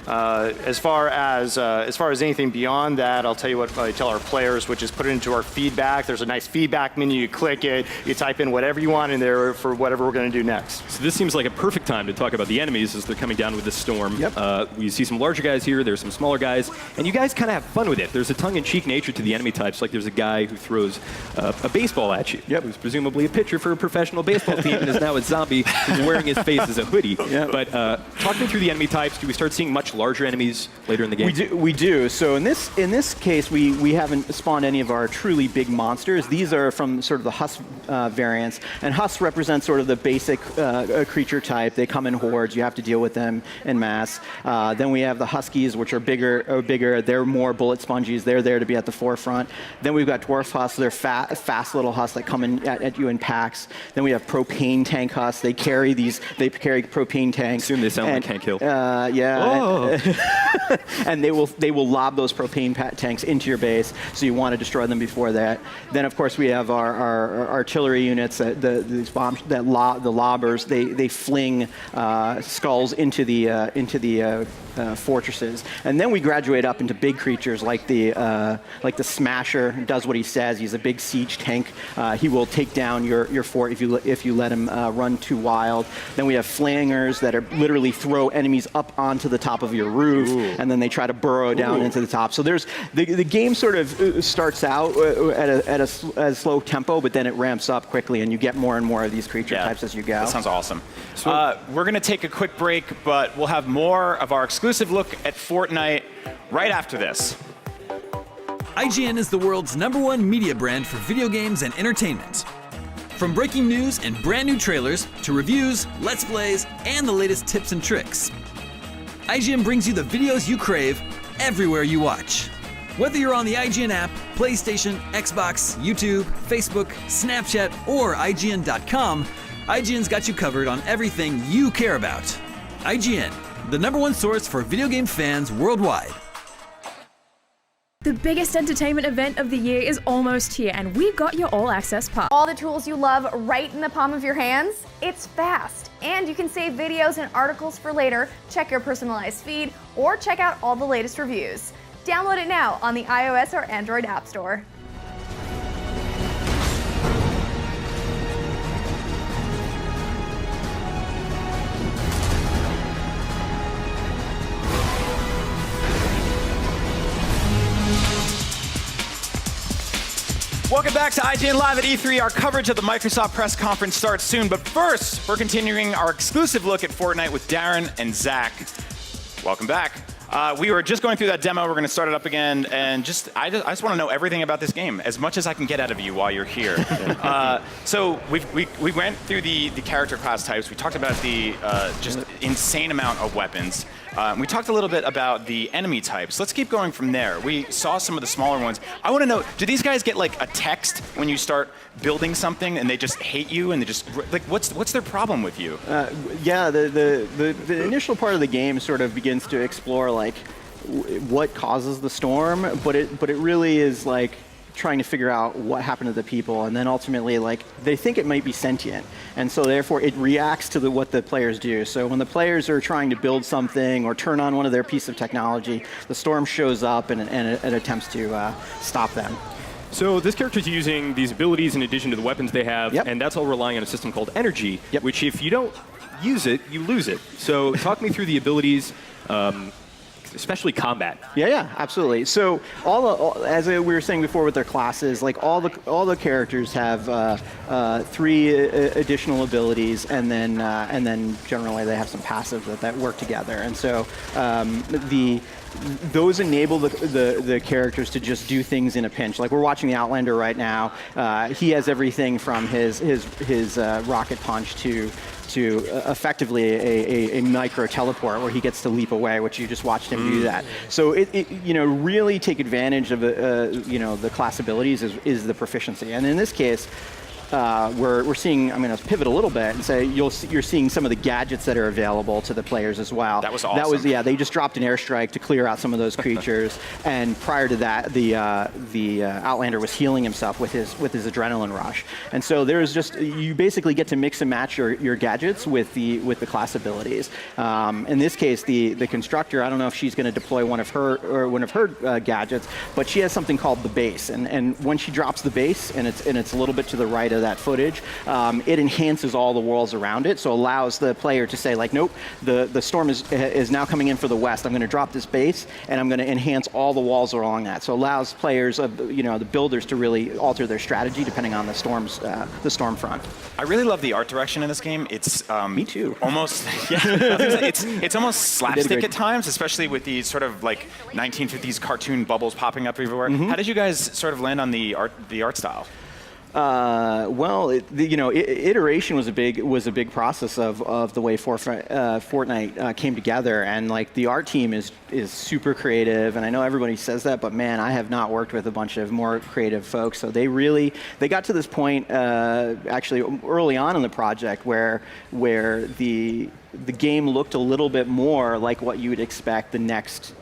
As far as anything beyond that, I'll tell you what I tell our players, which is put it into our feedback. There's a nice feedback menu. You click it, you type in whatever you want in there for whatever we're going to do next. So this seems like a perfect time to talk about the enemies as they're coming down with the storm. Yep. We see some larger guys here, there's some smaller guys, and you guys kind of have fun with it. There's a tongue-in-cheek nature to the enemy types, like there's a guy who throws a baseball at you, who's presumably a pitcher for a professional baseball team and is now a zombie who's wearing his face as a hoodie. But talk me through the enemy types. Do we start seeing much larger enemies later in the game? We do. So in this case, we haven't spawned any of our truly big monsters. These are from sort of the Husk variants, and Husks represent sort of the basic creature type. They come in hordes. You have to deal with them en masse. Then we have the Huskies, which are bigger. They're more bullet spongies. They're there to be at the forefront. Then we've got Dwarf Husks. They're fast little Husks that come in at you in packs. Then we have propane tank Husks. They carry propane tanks. Assume they sound like Hank Hill. Yeah. And they will lob those propane tanks into your base, so you want to destroy them before that. Then, of course, we have our artillery units, these bombs, the lobbers. They fling skulls into the fortresses, and then we graduate up into big creatures like the Smasher. Does what he says. He's a big siege tank. He will take down your fort if you let him run too wild. Then we have flangers that are literally throw enemies up onto the top of your roof, and then they try to burrow down into the top. So there's the game sort of starts out at a slow tempo, but then it ramps up quickly, and you get more and more of these creature types as you go. That sounds awesome. So we're going to take a quick break, but we'll have more of our exclusive look at Fortnite right after this. IGN is the world's #1 media brand for video games and entertainment. From breaking news and brand new trailers to reviews, let's plays, and the latest tips and tricks, IGN brings you the videos you crave everywhere you watch. Whether you're on the IGN app, PlayStation, Xbox, YouTube, Facebook, Snapchat, or IGN.com, IGN's got you covered on everything you care about. IGN, the #1 source for video game fans worldwide. The biggest entertainment event of the year is almost here, and we've got your all-access pass. All the tools you love right in the palm of your hands? It's fast, and you can save videos and articles for later, check your personalized feed, or check out all the latest reviews. Download it now on the iOS or Android App Store. Welcome back to IGN Live at E3. Our coverage of the Microsoft press conference starts soon, but first, we're continuing our exclusive look at Fortnite with Darren and Zach. Welcome back. We were just going through that demo. We're going to start it up again, and I just want to know everything about this game, as much as I can get out of you while you're here. So we went through the character class types. We talked about the just insane amount of weapons. We talked a little bit about the enemy types. Let's keep going from there. We saw some of the smaller ones. I want to know, do these guys get like a text when you start building something and they just hate you and they just, like, what's their problem with you? The initial part of the game sort of begins to explore like what causes the storm, but it really is like trying to figure out what happened to the people, and then ultimately like they think it might be sentient, and so therefore it reacts to what the players do. So when the players are trying to build something or turn on one of their piece of technology, the storm shows up and it attempts to stop them. So this character's using these abilities in addition to the weapons they have, and that's all relying on a system called energy, which if you don't use it, you lose it. So talk me through the abilities, especially combat. Yeah, absolutely. So as we were saying before with their classes, like all the characters have 3 additional abilities, and then generally they have some passives that work together. And so those enable the characters to just do things in a pinch. Like we're watching the Outlander right now. He has everything from his rocket punch to effectively a micro teleport where he gets to leap away, which you just watched him do that. So it really take advantage of the class abilities is the proficiency. And in this case, we're seeing, I'm going to pivot a little bit and say you're seeing some of the gadgets that are available to the players as well. That was awesome. Yeah, they just dropped an airstrike to clear out some of those creatures, and prior to that, the Outlander was healing himself with his adrenaline rush. And so there's just, you basically get to mix and match your gadgets with the class abilities. In this case, the Constructor, I don't know if she's going to deploy one of her gadgets, but she has something called the base, and when she drops the base, and it's a little bit to the right of that footage, it enhances all the worlds around it, so allows the player to say like, nope, the storm is now coming in for the west. I'm going to drop this base, and I'm going to enhance all the walls along that. So allows players, the builders, to really alter their strategy depending on the storm front. I really love the art direction in this game. It's Me too. Almost, yeah. It's almost slapstick at times, especially with these sort of like 1950s cartoon bubbles popping up everywhere. How did you guys sort of land on the art style? Well, iteration was a big process of the way Fortnite came together, and like the art team is super creative, and I know everybody says that, but man, I have not worked with a bunch of more creative folks. So they got to this point actually early on in the project where the game looked a little bit more like what you would expect the next,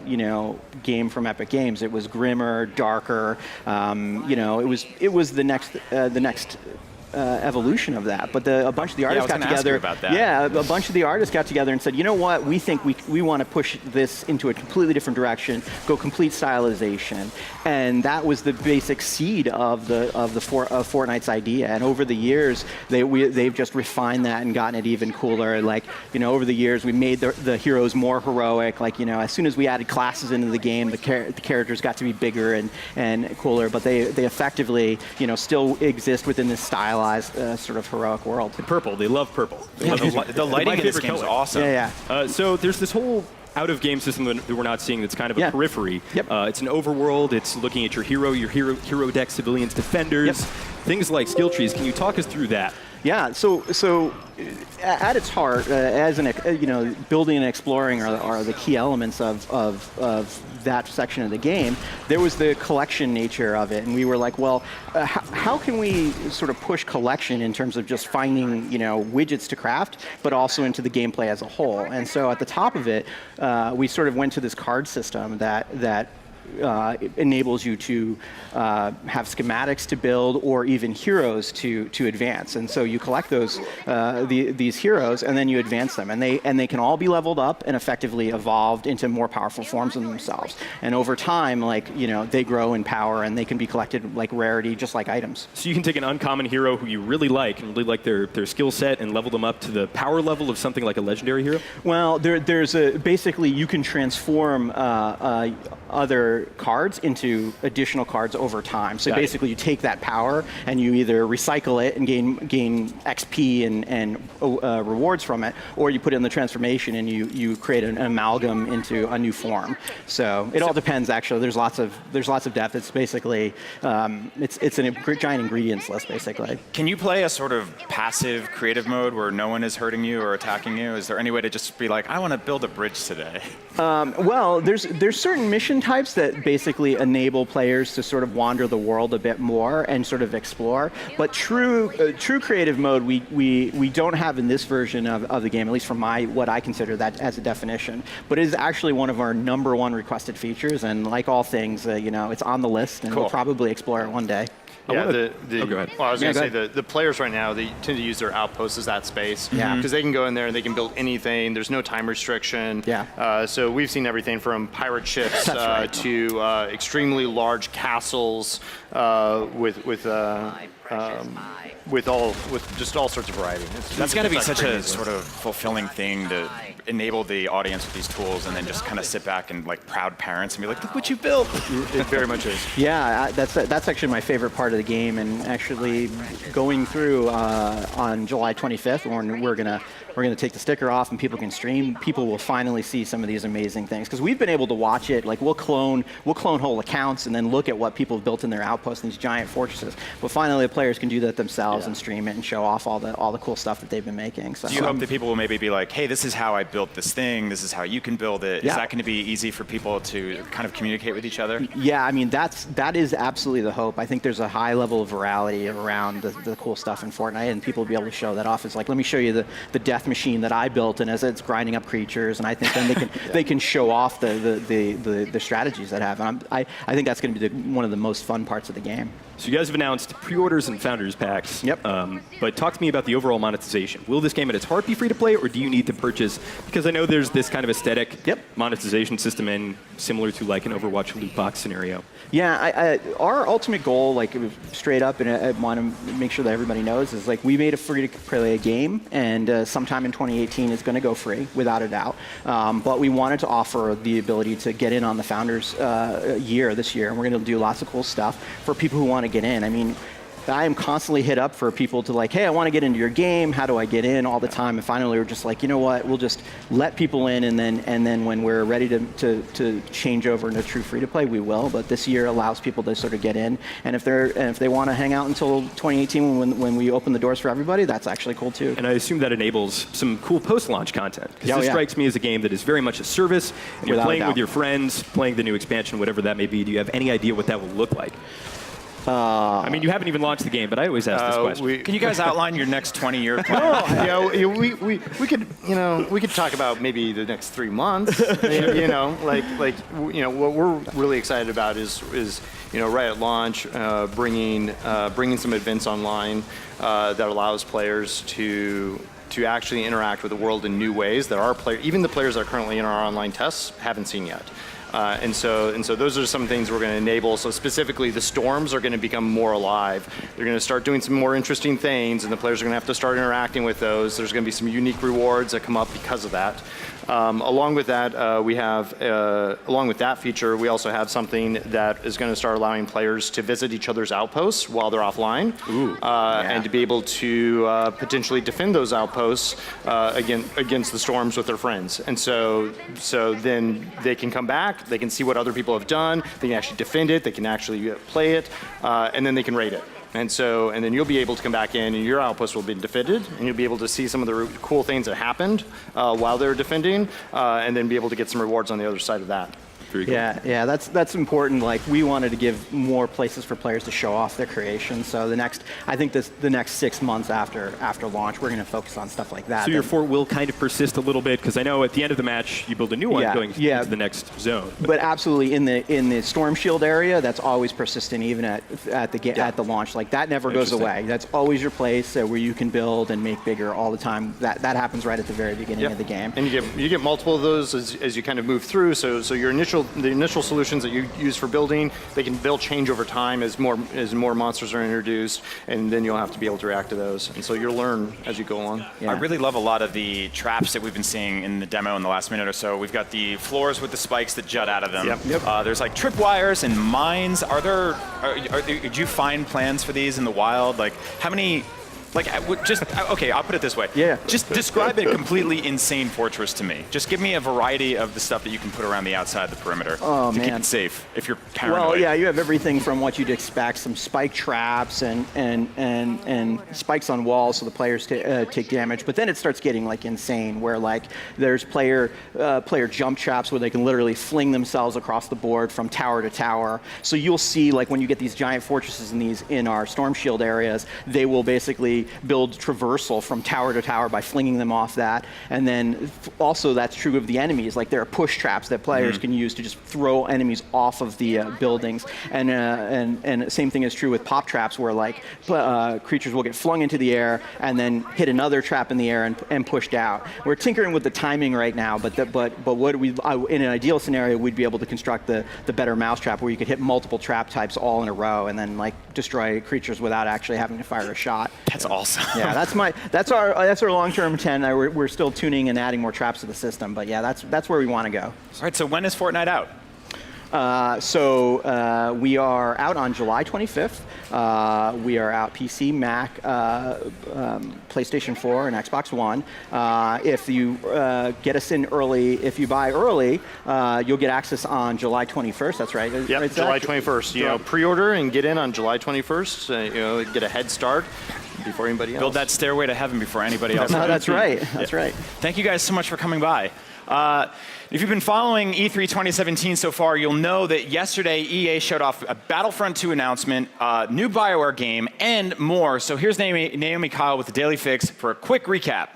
game from Epic Games. It was grimmer, darker. It was the next evolution of that. But a bunch of the artists got together. About that. Yeah, a bunch of the artists got together and said, you know what, we think we want to push this into a completely different direction, go complete stylization, and that was the basic seed of Fortnite's idea. And over the years, they've just refined that and gotten it even cooler. Like, over the years, we made the heroes more heroic. Like, as soon as we added classes into the game, the characters got to be bigger and cooler. But they effectively, still exist within this stylized sort of heroic world. Purple, they love purple. The lighting in this game is awesome. Yeah. So there's this whole out-of-game system that we're not seeing that's kind of a periphery. Yep. It's an overworld. It's looking at your hero deck, civilians, defenders, things like skill trees. Can you talk us through that? Yeah, so at its heart, building and exploring are the key elements of that section of the game. There was the collection nature of it, and we were like, well, how can we sort of push collection in terms of just finding widgets to craft, but also into the gameplay as a whole? And so at the top of it, we sort of went to this card system that enables you to have schematics to build or even heroes to advance. And so you collect those these heroes and then you advance them, and they can all be leveled up and effectively evolved into more powerful forms of themselves. And over time, they grow in power and they can be collected like rarity, just like items. So you can take an uncommon hero who you really like and really like their skill set and level them up to the power level of something like a legendary hero? Well, there's basically you can transform other cards into additional cards over time. So basically you take that power and you either recycle it and gain XP and rewards from it, or you put it in the transformation and you create an amalgam into a new form. So it all depends, actually. There's lots of depth. It's basically it's a giant ingredients list, basically. Can you play a sort of passive creative mode where no one is hurting you or attacking you? Is there any way to just be like, I want to build a bridge today? Well, there's certain mission types that basically enable players to sort of wander the world a bit more and sort of explore. But true creative mode, we don't have in this version of the game, at least from what I consider that as a definition. But it is actually one of our #1 requested features, and like all things, it's on the list, and we'll probably explore it one day. Yeah, go ahead. Well, I was going to say the players right now, they tend to use their outposts as that space. Yeah. Because they can go in there and they can build anything. There's no time restriction. Yeah. So we've seen everything from pirate ships to extremely large castles with just all sorts of variety. That's got to be such a sort of fulfilling thing to enable the audience with these tools and then just kind of sit back and like proud parents and be like, look what you built. It very much is. Yeah, that's actually my favorite part of the game, and actually going through on July 25th when we're gonna take the sticker off and people can stream, people will finally see some of these amazing things, because we've been able to watch it. Like we'll clone whole accounts and then look at what people have built in their outposts in these giant fortresses. But finally the players can do that themselves and stream it and show off all the cool stuff that they've been making. So do you hope that people will maybe be like, hey, this is how I built built this thing. This is how you can build it. Yeah. Is that going to be easy for people to kind of communicate with each other? Yeah, I mean, that is absolutely the hope. I think there's a high level of virality around the cool stuff in Fortnite, and people will be able to show that off. It's like, let me show you the death machine that I built, and as it's grinding up creatures, and I think then they can show off the strategies that have. And I think that's going to be one of the most fun parts of the game. So you guys have announced pre-orders and founders packs. Yep. But talk to me about the overall monetization. Will this game at its heart be free to play, or do you need to purchase? Because I know there's this kind of aesthetic monetization system in similar to like an Overwatch loot box scenario. Yeah, our ultimate goal, like straight up, and I want to make sure that everybody knows, is like we made a free-to-play game, and sometime in 2018 it's going to go free, without a doubt. But we wanted to offer the ability to get in on the Founders year this year, and we're going to do lots of cool stuff for people who want to get in. I mean, I am constantly hit up for people to like, hey, I want to get into your game. How do I get in? All the time. And finally, we're just like, you know what? We'll just let people in, and then when we're ready to change over into true free to play, we will. But this year allows people to sort of get in, and if they want to hang out until 2018 when we open the doors for everybody, that's actually cool too. And I assume that enables some cool post-launch content. Because this strikes me as a game that is very much a service, and you're playing with your friends, playing the new expansion, whatever that may be. Do you have any idea what that will look like? I mean, you haven't even launched the game, but I always ask this question. Can you guys outline your next 20-year plan? We could talk about maybe the next 3 months. What we're really excited about is right at launch, bringing some events online that allows players to actually interact with the world in new ways that even the players that are currently in our online tests haven't seen yet. And so those are some things we're going to enable. So specifically, the storms are going to become more alive. They're going to start doing some more interesting things, and the players are going to have to start interacting with those. There's going to be some unique rewards that come up because of that. Along with that, along with that feature, we also have something that is going to start allowing players to visit each other's outposts while they're offline, and to be able to potentially defend those outposts against the storms with their friends. And so then they can come back, they can see what other people have done, they can actually defend it, they can actually play it, and then they can rate it. And then you'll be able to come back in, and your outpost will be defended, and you'll be able to see some of the cool things that happened while they're defending, and then be able to get some rewards on the other side of that. Very cool. Yeah, that's important. Like, we wanted to give more places for players to show off their creation. So the next 6 months after launch, we're going to focus on stuff like that. So your fort will kind of persist a little bit, because I know at the end of the match you build a new one going into the next zone. But absolutely, in the Storm Shield area, that's always persistent, even at the launch. Like, that never goes away. That's always your place where you can build and make bigger all the time. That happens right at the very beginning of the game. And you get multiple of those as you kind of move through. So your the initial solutions that you use for building, they'll change over time as more monsters are introduced, and then you'll have to be able to react to those. And so you'll learn as you go on. I really love a lot of the traps that we've been seeing in the demo in the last minute or so. We've got the floors with the spikes that jut out of them. There's like tripwires and mines. Did you find plans for these in the wild? Like, how many? Okay, I'll put it this way. Just describe a completely insane fortress to me. Just give me a variety of the stuff that you can put around the outside the perimeter to keep it safe if you're paranoid. Well, yeah, you have everything from what you'd expect, some spike traps and spikes on walls so the players take damage. But then it starts getting like insane, where like there's player jump traps where they can literally fling themselves across the board from tower to tower. So you'll see, like, when you get these giant fortresses in our Storm Shield areas, they will basically build traversal from tower to tower by flinging them off that. And then also that's true of the enemies. Like, there are push traps that players can use to just throw enemies off of the buildings. And same thing is true with pop traps, where like creatures will get flung into the air and then hit another trap in the air and pushed out. We're tinkering with the timing right now, but what in an ideal scenario, we'd be able to construct the better mousetrap, where you could hit multiple trap types all in a row and then like destroy creatures without actually having to fire a shot. That's awesome. Yeah, that's our long-term intent. We're still tuning and adding more traps to the system, but yeah, that's where we want to go. All right, so when is Fortnite out? We are out on July 25th. We are out PC, Mac, PlayStation 4, and Xbox One. If you get us in early, if you buy early, you'll get access on July 21st. That's right. Yep, right, July 21st. Pre-order and get in on July 21st. Get a head start. before anybody else. Build that stairway to heaven before anybody else. No, that's right. That's right. Thank you guys so much for coming by. If you've been following E3 2017 so far, you'll know that yesterday EA showed off a Battlefront 2 announcement, new BioWare game, and more. So here's Naomi Kyle with the Daily Fix for a quick recap.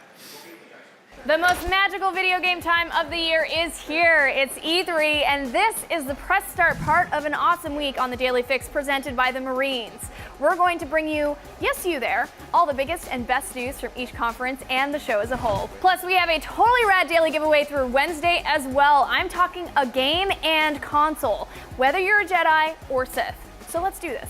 The most magical video game time of the year is here. It's E3, and this is the press start part of an awesome week on the Daily Fix presented by the Marines. We're going to bring you, yes you there, all the biggest and best news from each conference and the show as a whole. Plus, we have a totally rad daily giveaway through Wednesday as well. I'm talking a game and console, whether you're a Jedi or Sith. So let's do this.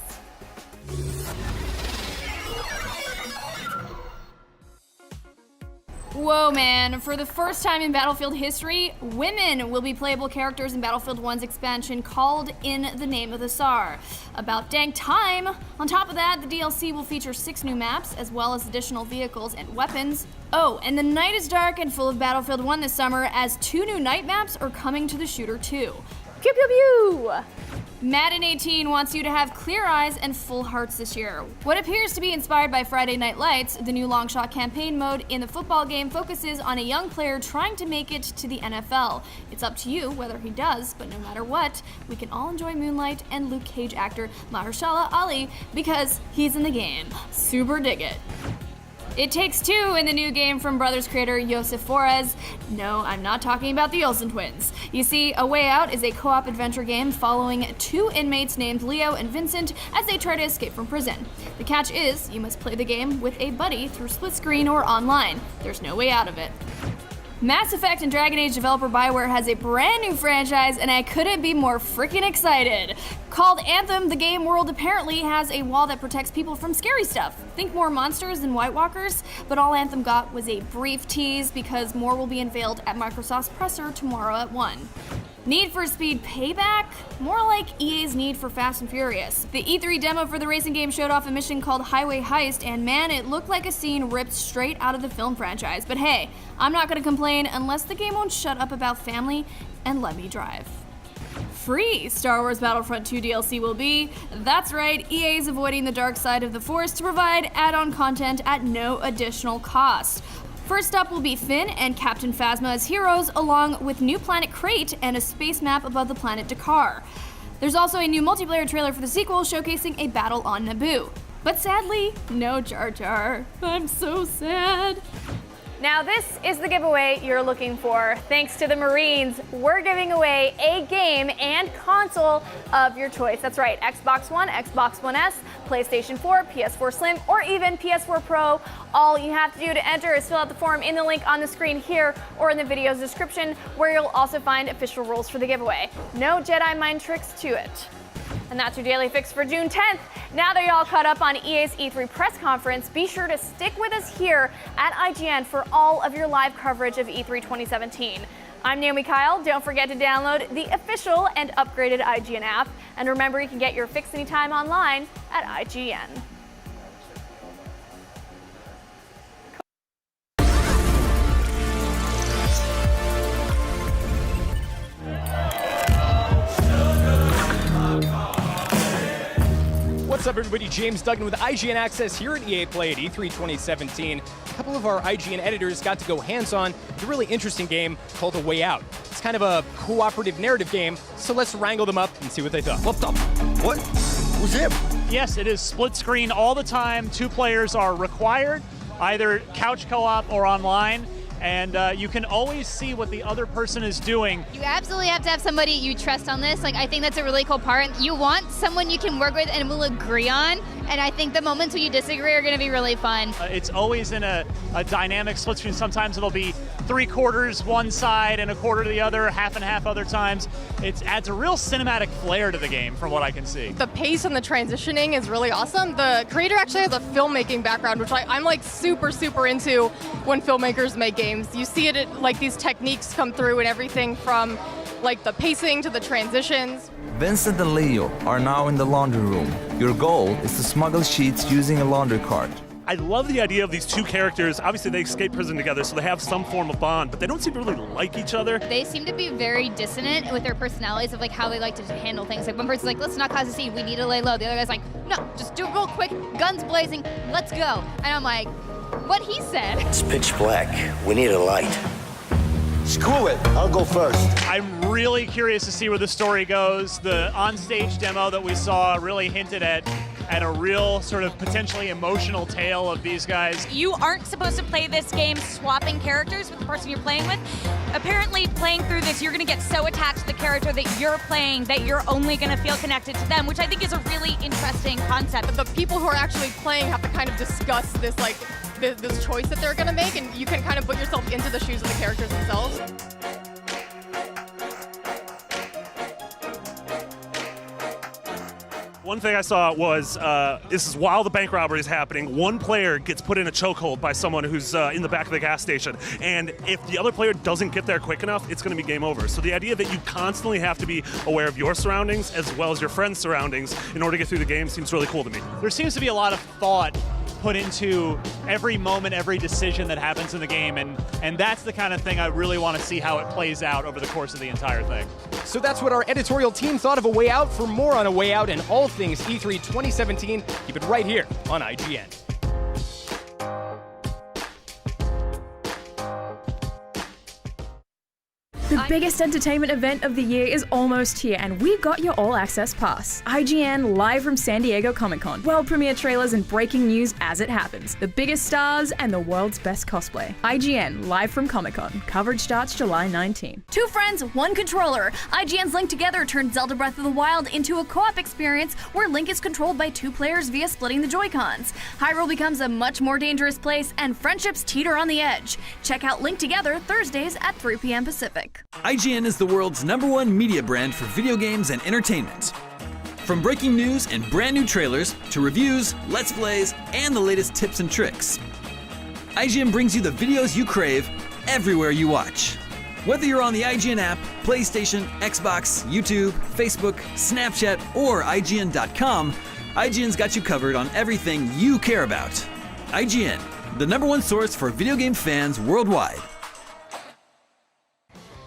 Whoa, man. For the first time in Battlefield history, women will be playable characters in Battlefield 1's expansion called In the Name of the Tsar. About dang time! On top of that, the DLC will feature 6 new maps, as well as additional vehicles and weapons. Oh, and the night is dark and full of Battlefield 1 this summer, as 2 new night maps are coming to the shooter too. Pew pew pew! Madden 18 wants you to have clear eyes and full hearts this year. What appears to be inspired by Friday Night Lights, the new long shot campaign mode in the football game focuses on a young player trying to make it to the NFL. It's up to you whether he does, but no matter what, we can all enjoy Moonlight and Luke Cage actor Mahershala Ali because he's in the game. Super dig it. It Takes Two in the new game from Brothers creator Josef Fares. No, I'm not talking about the Olsen twins. You see, A Way Out is a co-op adventure game following 2 inmates named Leo and Vincent as they try to escape from prison. The catch is, you must play the game with a buddy through split screen or online. There's no way out of it. Mass Effect and Dragon Age developer BioWare has a brand new franchise, and I couldn't be more freaking excited. Called Anthem, the game world apparently has a wall that protects people from scary stuff. Think more monsters than White Walkers, but all Anthem got was a brief tease because more will be unveiled at Microsoft's presser tomorrow at 1. Need for Speed Payback? More like EA's Need for Fast and Furious. The E3 demo for the racing game showed off a mission called Highway Heist, and man, it looked like a scene ripped straight out of the film franchise. But hey, I'm not gonna complain unless the game won't shut up about family and let me drive. Free Star Wars Battlefront 2 DLC will be. That's right, EA is avoiding the dark side of the Force to provide add-on content at no additional cost. First up will be Finn and Captain Phasma as heroes, along with new planet Crate and a space map above the planet Dakar. There's also a new multiplayer trailer for the sequel showcasing a battle on Naboo. But sadly, no Jar Jar. I'm so sad. Now this is the giveaway you're looking for. Thanks to the Marines, we're giving away a game and console of your choice. That's right, Xbox One, Xbox One S, PlayStation 4, PS4 Slim, or even PS4 Pro. All you have to do to enter is fill out the form in the link on the screen here or in the video's description, where you'll also find official rules for the giveaway. No Jedi mind tricks to it. And that's your Daily Fix for June 10th. Now that you're all caught up on EA's E3 press conference, be sure to stick with us here at IGN for all of your live coverage of E3 2017. I'm Naomi Kyle. Don't forget to download the official and upgraded IGN app. And remember, you can get your fix anytime online at IGN. What's up, everybody? James Duggan with IGN Access here at EA Play at E3 2017. A couple of our IGN editors got to go hands-on with a really interesting game called A Way Out. It's kind of a cooperative narrative game, so let's wrangle them up and see what they thought. What the? What? Who's him? Yes, it is split screen all the time. 2 players are required, either couch co-op or online. And you can always see what the other person is doing. You absolutely have to have somebody you trust on this. Like, I think that's a really cool part. You want someone you can work with and will agree on. And I think the moments when you disagree are going to be really fun. It's always in a dynamic split screen. Sometimes it'll be 3/4 one side and 1/4 the other, half and half other times. It adds a real cinematic flair to the game from what I can see. The pace and the transitioning is really awesome. The creator actually has a filmmaking background, which I'm like super into when filmmakers make games. You see it, like these techniques come through and everything from like the pacing to the transitions. Vincent and Leo are now in the laundry room. Your goal is to smuggle sheets using a laundry cart. I love the idea of these 2 characters. Obviously, they escape prison together, so they have some form of bond, but they don't seem to really like each other. They seem to be very dissonant with their personalities of like how they like to handle things. Like one person's like, let's not cause a scene, we need to lay low. The other guy's like, no, just do it real quick, guns blazing, let's go. And I'm like, what he said. It's pitch black. We need a light. Screw it. I'll go first. I'm really curious to see where the story goes. The onstage demo that we saw really hinted at a real sort of potentially emotional tale of these guys. You aren't supposed to play this game swapping characters with the person you're playing with. Apparently, playing through this, you're going to get so attached to the character that you're playing that you're only going to feel connected to them, which I think is a really interesting concept. The people who are actually playing have to kind of discuss this, like, this choice that they're going to make, and you can kind of put yourself into the shoes of the characters themselves. One thing I saw was, this is while the bank robbery is happening, one player gets put in a chokehold by someone who's in the back of the gas station. And if the other player doesn't get there quick enough, it's going to be game over. So the idea that you constantly have to be aware of your surroundings as well as your friends' surroundings in order to get through the game seems really cool to me. There seems to be a lot of thought put into every moment, every decision that happens in the game, and that's the kind of thing I really want to see how it plays out over the course of the entire thing. So that's what our editorial team thought of A Way Out. For more on A Way Out and all things E3 2017, keep it right here on IGN. The biggest entertainment event of the year is almost here, and we've got your all-access pass. IGN live from San Diego Comic-Con. World premiere trailers and breaking news as it happens. The biggest stars and the world's best cosplay. IGN live from Comic-Con. Coverage starts July 19. Two friends, one controller. IGN's Link Together turned Zelda Breath of the Wild into a co-op experience where Link is controlled by two players via splitting the Joy-Cons. Hyrule becomes a much more dangerous place, and friendships teeter on the edge. Check out Link Together Thursdays at 3 p.m. Pacific. IGN is the world's #1 media brand for video games and entertainment. From breaking news and brand new trailers to reviews, let's plays, and the latest tips and tricks, IGN brings you the videos you crave everywhere you watch. Whether you're on the IGN app, PlayStation, Xbox, YouTube, Facebook, Snapchat, or IGN.com, IGN's got you covered on everything you care about. IGN, the #1 source for video game fans worldwide.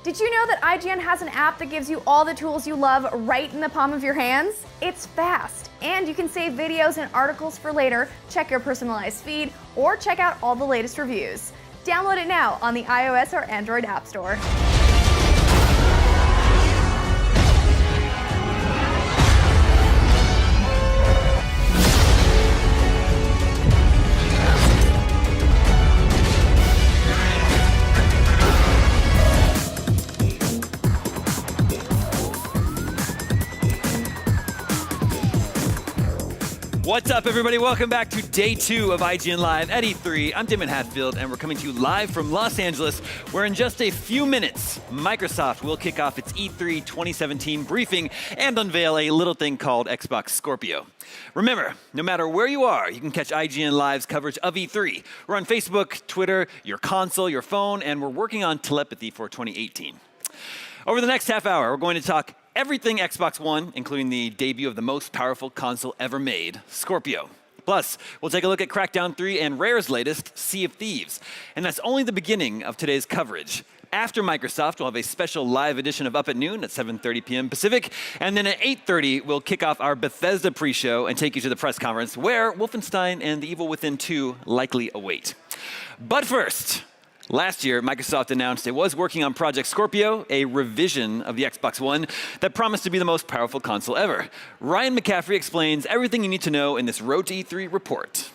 Did you know that IGN has an app that gives you all the tools you love right in the palm of your hands? It's fast, and you can save videos and articles for later, check your personalized feed, or check out all the latest reviews. Download it now on the iOS or Android App Store. What's up, everybody? Welcome back to day 2 of IGN Live at E3. I'm Damon Hatfield, and we're coming to you live from Los Angeles, where in just a few minutes, Microsoft will kick off its E3 2017 briefing and unveil a little thing called Xbox Scorpio. Remember, no matter where you are, you can catch IGN Live's coverage of E3. We're on Facebook, Twitter, your console, your phone, and we're working on telepathy for 2018. Over the next half hour, we're going to talk everything Xbox One, including the debut of the most powerful console ever made, Scorpio. Plus, we'll take a look at Crackdown 3 and Rare's latest, Sea of Thieves. And that's only the beginning of today's coverage. After Microsoft, we'll have a special live edition of Up at Noon at 7:30 p.m. Pacific. And then at 8:30, we'll kick off our Bethesda pre-show and take you to the press conference, where Wolfenstein and The Evil Within 2 likely await. But first, last year, Microsoft announced it was working on Project Scorpio, a revision of the Xbox One that promised to be the most powerful console ever. Ryan McCaffrey explains everything you need to know in this Road to E3 report.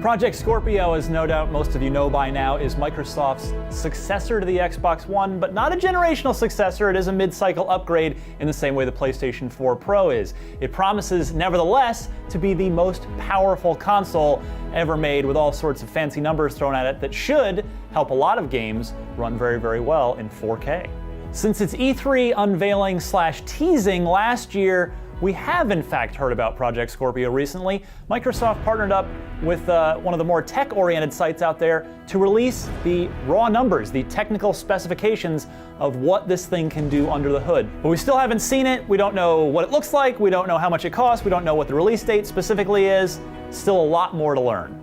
Project Scorpio, as no doubt most of you know by now, is Microsoft's successor to the Xbox One, but not a generational successor. It is a mid-cycle upgrade in the same way the PlayStation 4 Pro is. It promises, nevertheless, to be the most powerful console ever made, with all sorts of fancy numbers thrown at it that should help a lot of games run very, very well in 4K. Since its E3 unveiling / teasing last year, we have in fact heard about Project Scorpio recently. Microsoft partnered up with one of the more tech-oriented sites out there to release the raw numbers, the technical specifications of what this thing can do under the hood. But we still haven't seen it. We don't know what it looks like. We don't know how much it costs. We don't know what the release date specifically is. Still a lot more to learn.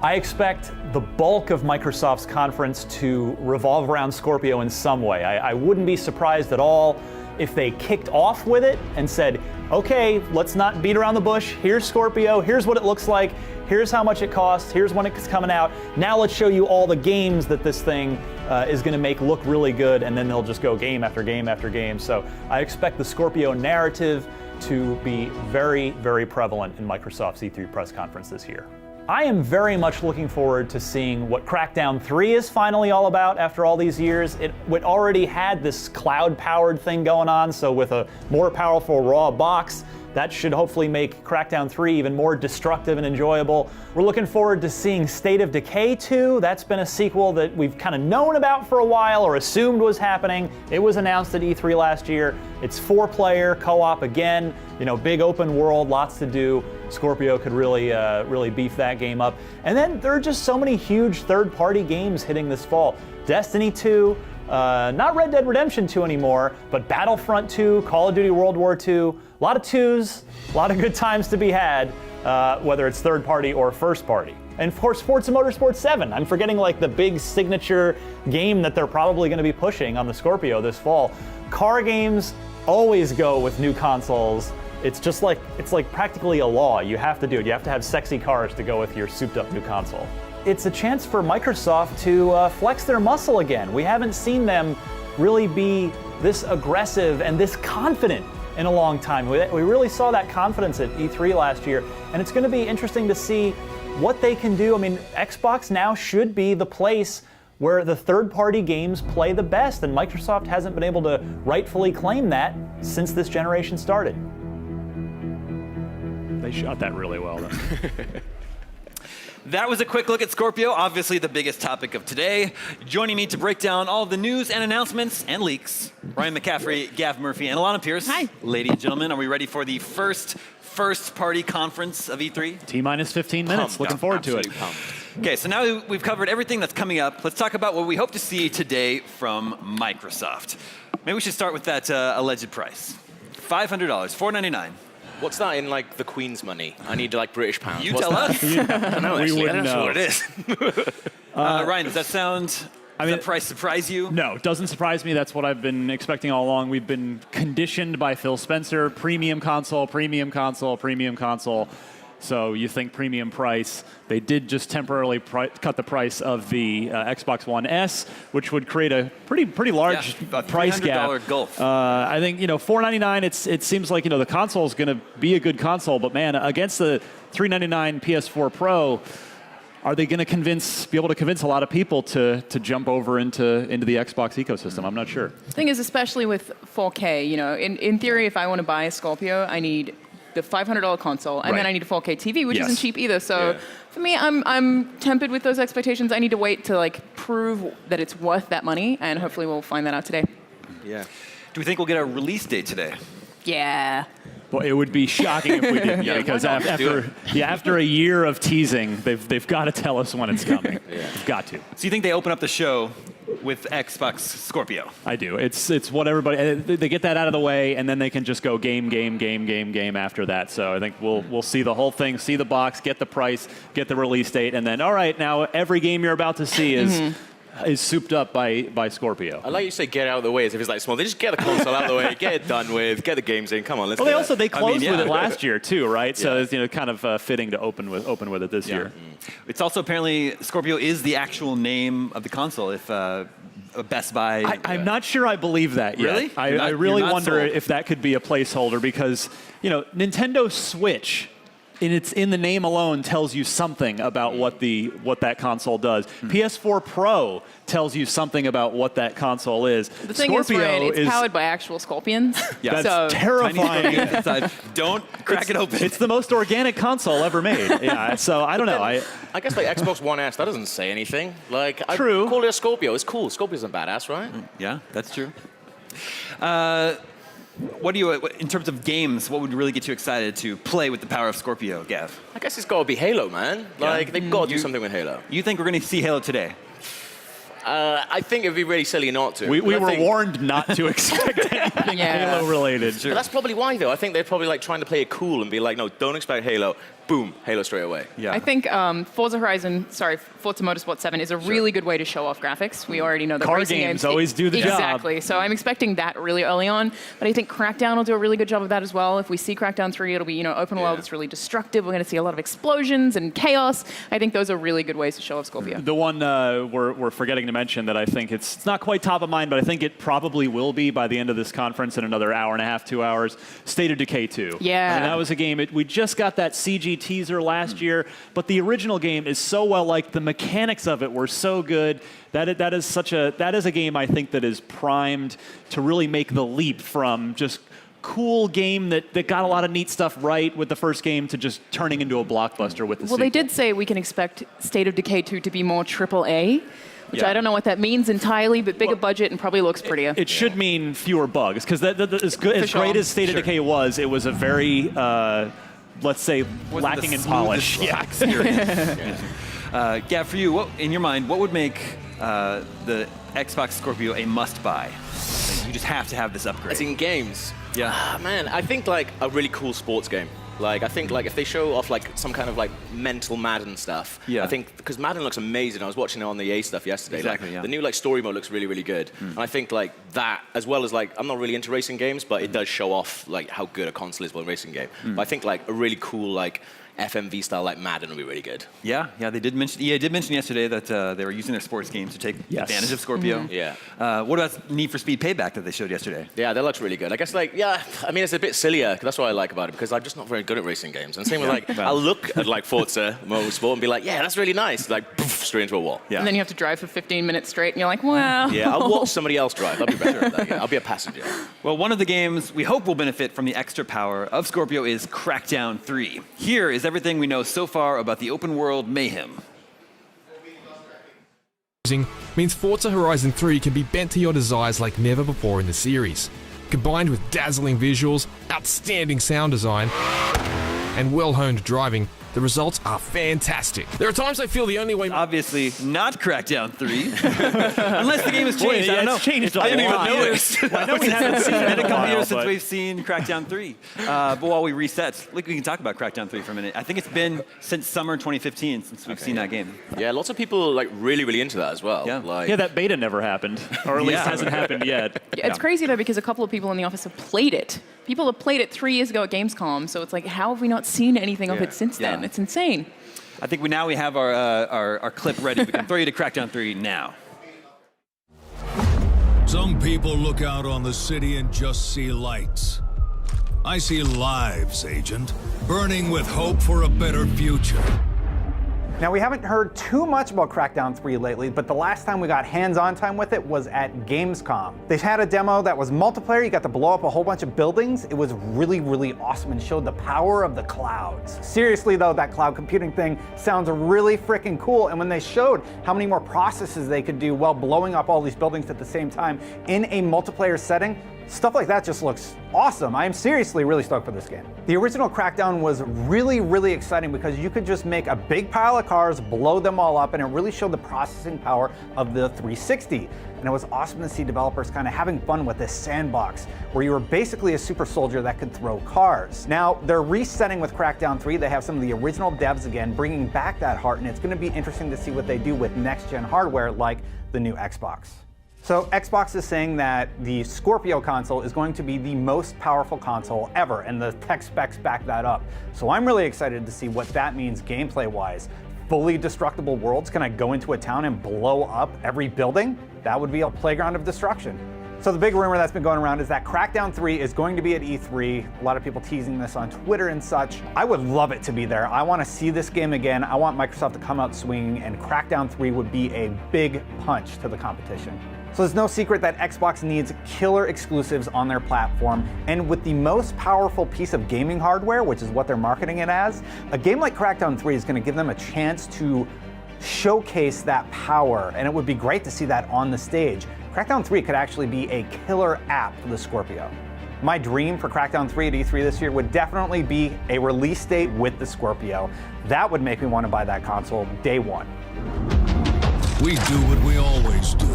I expect the bulk of Microsoft's conference to revolve around Scorpio in some way. I wouldn't be surprised at all if they kicked off with it and said, okay, let's not beat around the bush. Here's Scorpio. Here's what it looks like. Here's how much it costs. Here's when it's coming out. Now let's show you all the games that this thing is going to make look really good, and then they'll just go game after game after game. So I expect the Scorpio narrative to be very, very prevalent in Microsoft's E3 press conference this year. I am very much looking forward to seeing what Crackdown 3 is finally all about after all these years. It already had this cloud-powered thing going on, so with a more powerful raw box, that should hopefully make Crackdown 3 even more destructive and enjoyable. We're looking forward to seeing State of Decay 2. That's been a sequel that we've kind of known about for a while or assumed was happening. It was announced at E3 last year. It's 4-player, co-op again, big open world, lots to do. Scorpio could really beef that game up. And then there are just so many huge third-party games hitting this fall. Destiny 2, not Red Dead Redemption 2 anymore, but Battlefront 2, Call of Duty World War II. A lot of twos, a lot of good times to be had, whether it's third party or first party. And of course, Forza Motorsport 7. I'm forgetting the big signature game that they're probably going to be pushing on the Scorpio this fall. Car games always go with new consoles. It's just it's practically a law. You have to do it. You have to have sexy cars to go with your souped up new console. It's a chance for Microsoft to flex their muscle again. We haven't seen them really be this aggressive and this confident in a long time. We really saw that confidence at E3 last year, and it's going to be interesting to see what they can do. I mean, Xbox now should be the place where the third-party games play the best, and Microsoft hasn't been able to rightfully claim that since this generation started. They shot that really well, though. That was a quick look at Scorpio, obviously the biggest topic of today. Joining me to break down all of the news and announcements and leaks, Ryan McCaffrey, Gav Murphy, and Alana Pierce. Hi. Ladies and gentlemen, are we ready for the first-party conference of E3? T-minus 15 minutes. Looking forward to it. Okay, so now we've covered everything that's coming up. Let's talk about what we hope to see today from Microsoft. Maybe we should start with that alleged price. $500, $499. What's that in the Queen's money? I need British pounds. You What's tell that? us. I don't know. We Actually, I wouldn't don't know know. what it is. Ryan, does that sound? Does that price surprise you? No, it doesn't surprise me. That's what I've been expecting all along. We've been conditioned by Phil Spencer: premium console, premium console, premium console. So you think premium price. They did just temporarily cut the price of the Xbox One S, which would create a pretty large price gap. $300 gulf. I think $499. It seems like the console is going to be a good console, but man, against the $399 PS4 Pro, are they going to be able to convince a lot of people to jump over into the Xbox ecosystem? I'm not sure. The thing is, especially with 4K, in theory, if I want to buy a Scorpio, I need the $500 console, and then I need a 4K TV, which isn't cheap either. So for me, I'm tempered with those expectations. I need to wait to prove that it's worth that money, and hopefully we'll find that out today. Yeah. Do we think we'll get a release date today? Yeah. Well, it would be shocking if we didn't, because after a year of teasing, they've got to tell us when it's coming. They've got to. So you think they open up the show with Xbox Scorpio? I do. It's what everybody, they get that out of the way, and then they can just go game after that. So I think we'll see the whole thing, see the box, get the price, get the release date, and then all right, now every game you're about to see is souped up by Scorpio. I like you say get out of the way as if it's small. They just get the console out of the way, get it done with, get the games in. Come on, let's. Well, they closed with it last year too, right? So it's kind of fitting to open with it this year. It's also apparently Scorpio is the actual name of the console. If Best Buy, I'm not sure I believe that yet. Really? I really wonder sold. if that could be a placeholder, because Nintendo Switch, in the name alone, tells you something about what that console does. PS4 Pro tells you something about what that console is. The thing Scorpio is, Ryan, it's powered by actual scorpions. That's so terrifying. Don't crack it open. It's the most organic console ever made. Yeah, so I don't know. I guess Xbox One S, that doesn't say anything. True. I call it a Scorpio. It's cool. Scorpio's a badass, right? Yeah, that's true. What do you, in terms of games, what would really get you excited to play with the power of Scorpio, Gav? I guess it's got to be Halo, man. They've got to do something with Halo. You think we're going to see Halo today? I think it'd be really silly not to. We were warned not to expect anything Halo-related. But that's probably why, though. I think they're probably trying to play it cool and be like, no, don't expect Halo. boom, Halo straight away. Yeah. I think Forza Motorsport 7 is a really good way to show off graphics. We already know that Car racing games always do the job. Exactly. So I'm expecting that really early on. But I think Crackdown will do a really good job of that as well. If we see Crackdown 3, it'll be open world. It's really destructive. We're going to see a lot of explosions and chaos. I think those are really good ways to show off Scorpio. The one we're forgetting to mention that I think it's not quite top of mind, but I think it probably will be by the end of this conference in another hour and a half, 2 hours, State of Decay 2. Yeah. I mean, that was a game, we just got that CG teaser last year, but the original game is so well liked, the mechanics of it were so good, that is a game I think that is primed to really make the leap from just cool game that got a lot of neat stuff right with the first game to just turning into a blockbuster with the Well, sequel. they did say we can expect State of Decay 2 to be more AAA, which I don't know what that means entirely, but bigger budget and probably looks prettier. It should mean fewer bugs, because as great as State of Decay was, it was a very, let's say, lacking in polish. Yeah. Gav, for you, in your mind, what would make the Xbox Scorpio a must-buy? Like, you just have to have this upgrade. As in games? Yeah. Man, I think like a really cool sports game. Like, I think like if they show off like some kind of like mental Madden stuff, Yeah. I think because Madden looks amazing. I was watching it on the EA stuff yesterday. Exactly, like, yeah. The new like story mode looks really, really good. And I think like that, as well as like, I'm not really into racing games, but it does show off like how good a console is for a racing game. But I think like a really cool like FMV style like Madden would be really good. Yeah, they did mention. EA did mention yesterday that they were using their sports games to take advantage of Scorpio. Yeah. What about Need for Speed Payback that they showed yesterday? Yeah, that looks really good. I guess like, yeah, I mean, it's a bit sillier. That's what I like about it, because I'm just not very good at racing games. And same with like, I'll look at like Forza Motorsport and be like, yeah, that's really nice. Like, poof, straight into a wall. Yeah. And then you have to drive for 15 minutes straight, and you're like, wow. Yeah, I'll watch somebody else drive. I'll be better at that. Yeah. I'll be a passenger. Well, one of the games we hope will benefit from the extra power of Scorpio is Crackdown 3. Here is everything we know so far about the open world mayhem. Means Forza Horizon 3 can be bent to your desires like never before in the series. Combined with dazzling visuals, outstanding sound design, and well-honed driving, the results are fantastic. There are times I feel the only way... Obviously, not Crackdown 3. Unless the game has changed, I don't know. It's changed a I didn't lot. even notice. I know we haven't seen it It's been a couple while, years since but- we've seen Crackdown 3. But while we reset, we can talk about Crackdown 3 for a minute. I think it's been since summer 2015 since we've seen that game. Yeah, lots of people like really, really into that as well. Yeah. Like, Yeah, that beta never happened, or at least hasn't happened yet. Yeah, it's crazy though, because a couple of people in the office have played it. People have played it 3 years ago at Gamescom, so it's like, how have we not seen anything of it since then? It's insane. I think we have our clip ready. We can throw you to Crackdown 3 now. Some people look out on the city and just see lights. I see lives, Agent, burning with hope for a better future. Now, we haven't heard too much about Crackdown 3 lately, but the last time we got hands-on time with it was at Gamescom. They had a demo that was multiplayer. You got to blow up a whole bunch of buildings. It was really, really awesome and showed the power of the clouds. Seriously, though, that cloud computing thing sounds really freaking cool. And when they showed how many more processes they could do while blowing up all these buildings at the same time in a multiplayer setting, stuff like that just looks awesome. I am seriously really stoked for this game. The original Crackdown was really, really exciting because you could just make a big pile of cars, blow them all up, and it really showed the processing power of the 360. And it was awesome to see developers kind of having fun with this sandbox where you were basically a super soldier that could throw cars. Now, they're resetting with Crackdown 3. They have some of the original devs again, bringing back that heart, and it's going to be interesting to see what they do with next-gen hardware like the new Xbox. So Xbox is saying that the Scorpio console is going to be the most powerful console ever, and the tech specs back that up. So I'm really excited to see what that means gameplay-wise. Fully destructible worlds? Can I go into a town and blow up every building? That would be a playground of destruction. So the big rumor that's been going around is that Crackdown 3 is going to be at E3. A lot of people teasing this on Twitter and such. I would love it to be there. I want to see this game again. I want Microsoft to come out swinging, and Crackdown 3 would be a big punch to the competition. So there's no secret that Xbox needs killer exclusives on their platform, and with the most powerful piece of gaming hardware, which is what they're marketing it as, a game like Crackdown 3 is going to give them a chance to showcase that power, and it would be great to see that on the stage. Crackdown 3 could actually be a killer app for the Scorpio. My dream for Crackdown 3 at E3 this year would definitely be a release date with the Scorpio. That would make me want to buy that console day one. We do what we always do.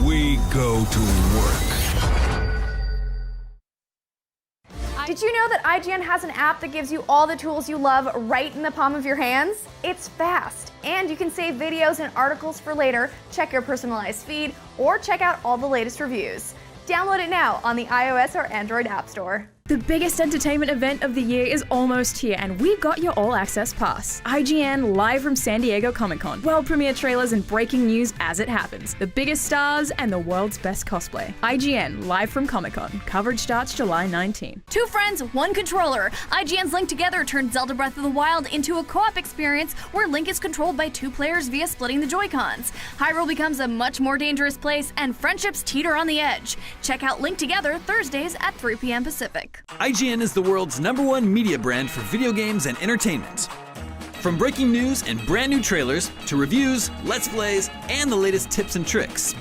We go to work. Did you know that IGN has an app that gives you all the tools you love right in the palm of your hands? It's fast, and you can save videos and articles for later, check your personalized feed, or check out all the latest reviews. Download it now on the iOS or Android App Store. The biggest entertainment event of the year is almost here, and we got your All Access Pass. IGN live from San Diego Comic-Con. World premiere trailers and breaking news as it happens. The biggest stars and the world's best cosplay. IGN live from Comic-Con. Coverage starts July 19. Two friends, one controller. IGN's Link Together turned Zelda Breath of the Wild into a co-op experience where Link is controlled by two players via splitting the Joy-Cons. Hyrule becomes a much more dangerous place, and friendships teeter on the edge. Check out Link Together Thursdays at 3 p.m. Pacific. IGN is the world's #1 media brand for video games and entertainment. From breaking news and brand new trailers to reviews, let's plays, and the latest tips and tricks,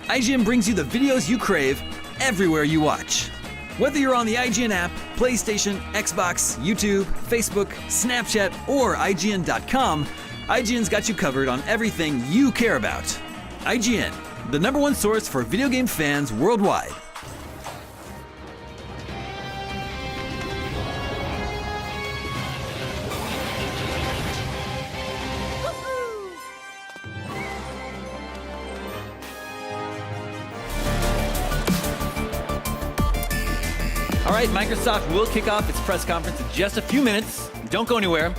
IGN brings you the videos you crave everywhere you watch. Whether you're on the IGN app, PlayStation, Xbox, YouTube, Facebook, Snapchat, or IGN.com, IGN's got you covered on everything you care about. IGN, the #1 source for video game fans worldwide. All right, Microsoft will kick off its press conference in just a few minutes. Don't go anywhere.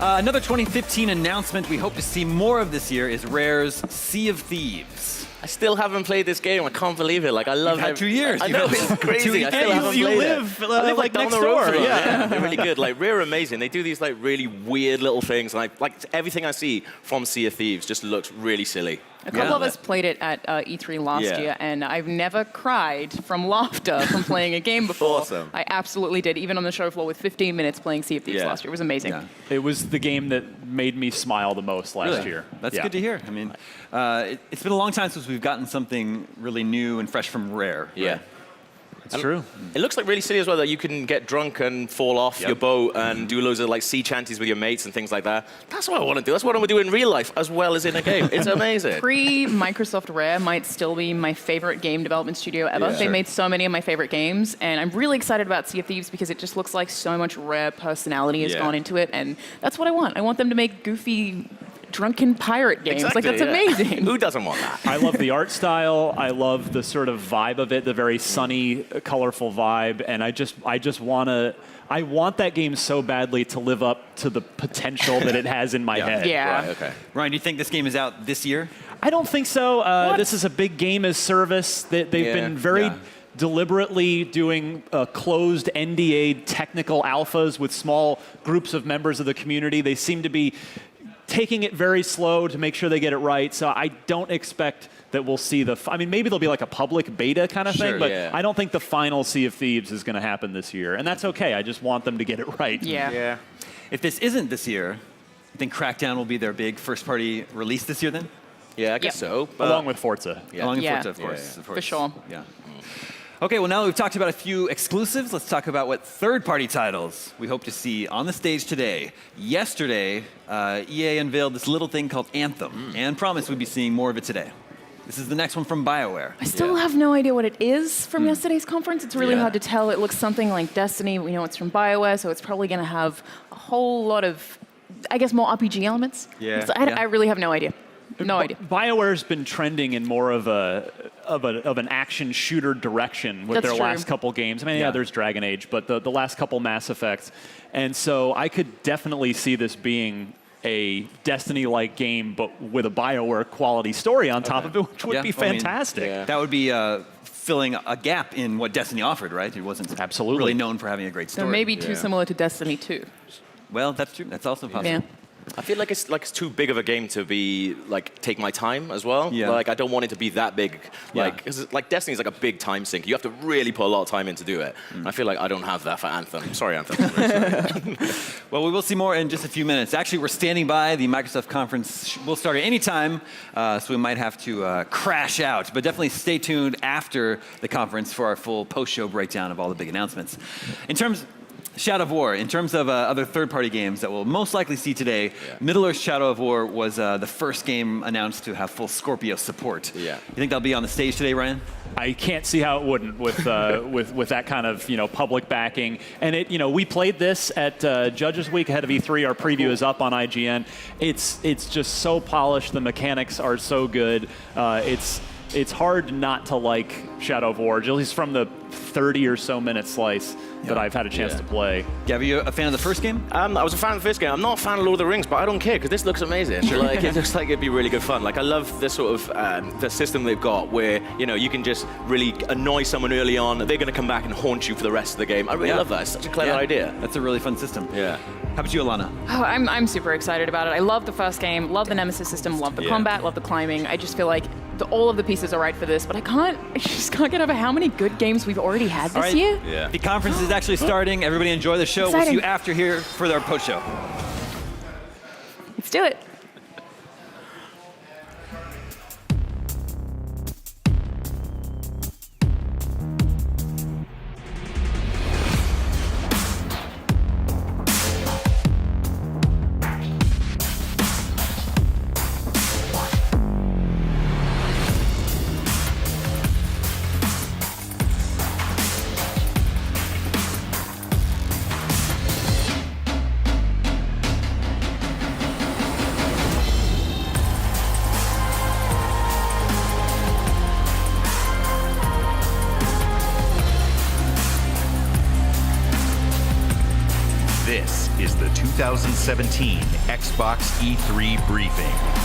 Another 2015 announcement we hope to see more of this year is Rare's Sea of Thieves. I still haven't played this game. I can't believe it. Like, I love You've had 2 years. I know, it's crazy. I still haven't played it. I live like down the road from them. Yeah, they're really good. Like, Rare are amazing. They do these like really weird little things. Like everything I see from Sea of Thieves just looks really silly. A couple of us played it at E3 last year, and I've never cried from laughter from playing a game before. Awesome. I absolutely did, even on the show floor with 15 minutes playing Sea of Thieves last year. It was amazing. Yeah. It was the game that made me smile the most last year. That's good to hear. I mean, it's been a long time since we've gotten something really new and fresh from Rare. Yeah. Right? It's true. It looks like really silly as well that you can get drunk and fall off your boat and do loads of like sea chanties with your mates and things like that. That's what I want to do. That's what I want to do in real life as well as in a game. It's amazing. Pre-Microsoft Rare might still be my favorite game development studio ever. They made so many of my favorite games, and I'm really excited about Sea of Thieves because it just looks like so much Rare personality has gone into it, and that's what I want. I want them to make goofy drunken pirate games. Exactly, like, that's amazing. Who doesn't want that? I love the art style. I love the sort of vibe of it, the very sunny, colorful vibe. And I just want to... I want that game so badly to live up to the potential that it has in my head. Yeah. Right, okay. Ryan, do you think this game is out this year? I don't think so. This is a big game as service. They've been very... deliberately doing closed NDA technical alphas with small groups of members of the community. They seem to be taking it very slow to make sure they get it right. So I don't expect that we'll see I mean, maybe there'll be like a public beta kind of thing, but I don't think the final Sea of Thieves is going to happen this year. And that's okay. I just want them to get it right. Yeah. If this isn't this year, you think Crackdown will be their big first-party release this year then? Yeah, I guess so. Along with Forza. Along with Forza, of course. Yeah. Of course. For sure. Yeah. Okay, well, now that we've talked about a few exclusives, let's talk about what third-party titles we hope to see on the stage today. Yesterday, EA unveiled this little thing called Anthem and promised we'd be seeing more of it today. This is the next one from BioWare. I still have no idea what it is from yesterday's conference. It's really hard to tell. It looks something like Destiny. We know it's from BioWare, so it's probably going to have a whole lot of, I guess, more RPG elements. Yeah. So I really have no idea. No idea. BioWare's been trending in more of an action shooter direction with their last couple games. I mean, there's Dragon Age, but the last couple Mass Effects. And so I could definitely see this being a Destiny-like game, but with a BioWare quality story on top of it, which would be fantastic. I mean, that would be filling a gap in what Destiny offered, right? It wasn't really known for having a great story. So maybe too similar to Destiny 2. Well, that's true. That's also possible. Yeah. I feel like it's too big of a game to be like take my time as well. Yeah. Like I don't want it to be that big. Like cause, like Destiny's like a big time sink. You have to really put a lot of time in to do it. I feel like I don't have that for Anthem. Sorry, Anthem. Well, we will see more in just a few minutes. Actually, we're standing by. The Microsoft conference will start at any time, so we might have to crash out. But definitely stay tuned after the conference for our full post-show breakdown of all the big announcements. In terms Shadow of War, in terms of other third-party games that we'll most likely see today, Middle-earth's Shadow of War was the first game announced to have full Scorpio support. Yeah. You think that'll be on the stage today, Ryan? I can't see how it wouldn't with with that kind of public backing. And it we played this at Judges Week ahead of E3. Our preview is up on IGN. It's just so polished. The mechanics are so good. It's hard not to like Shadow of War, at least from the 30 or so minute slice that I've had a chance to play. Gabby, you a fan of the first game? I was a fan of the first game. I'm not a fan of Lord of the Rings, but I don't care because this looks amazing. Like it looks like it'd be really good fun. Like I love the sort of the system they've got where you can just really annoy someone early on. They're going to come back and haunt you for the rest of the game. I really love that. It's such a clever idea. That's a really fun system. Yeah. How about you, Alana? Oh, I'm super excited about it. I love the first game, love the Nemesis system, love the combat, love the climbing. I just feel like all of the pieces are right for this, but I just can't get over how many good games we've already had this year. Yeah. The conference is actually starting. Everybody enjoy the show. Exciting. We'll see you after here for our post show. Let's do it. This is the 2017 Xbox E3 briefing.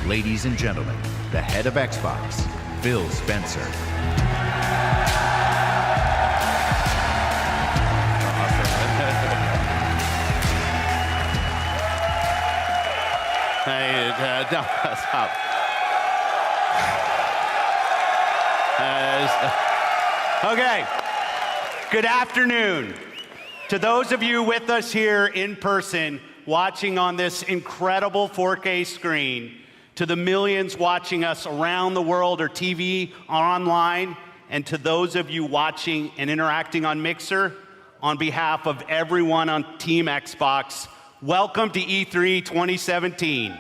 Ladies and gentlemen, the head of Xbox, Phil Spencer. Hey, don't stop. Okay. Good afternoon. To those of you with us here in person, watching on this incredible 4K screen, to the millions watching us around the world or TV or online, and to those of you watching and interacting on Mixer, on behalf of everyone on Team Xbox, welcome to E3 2017.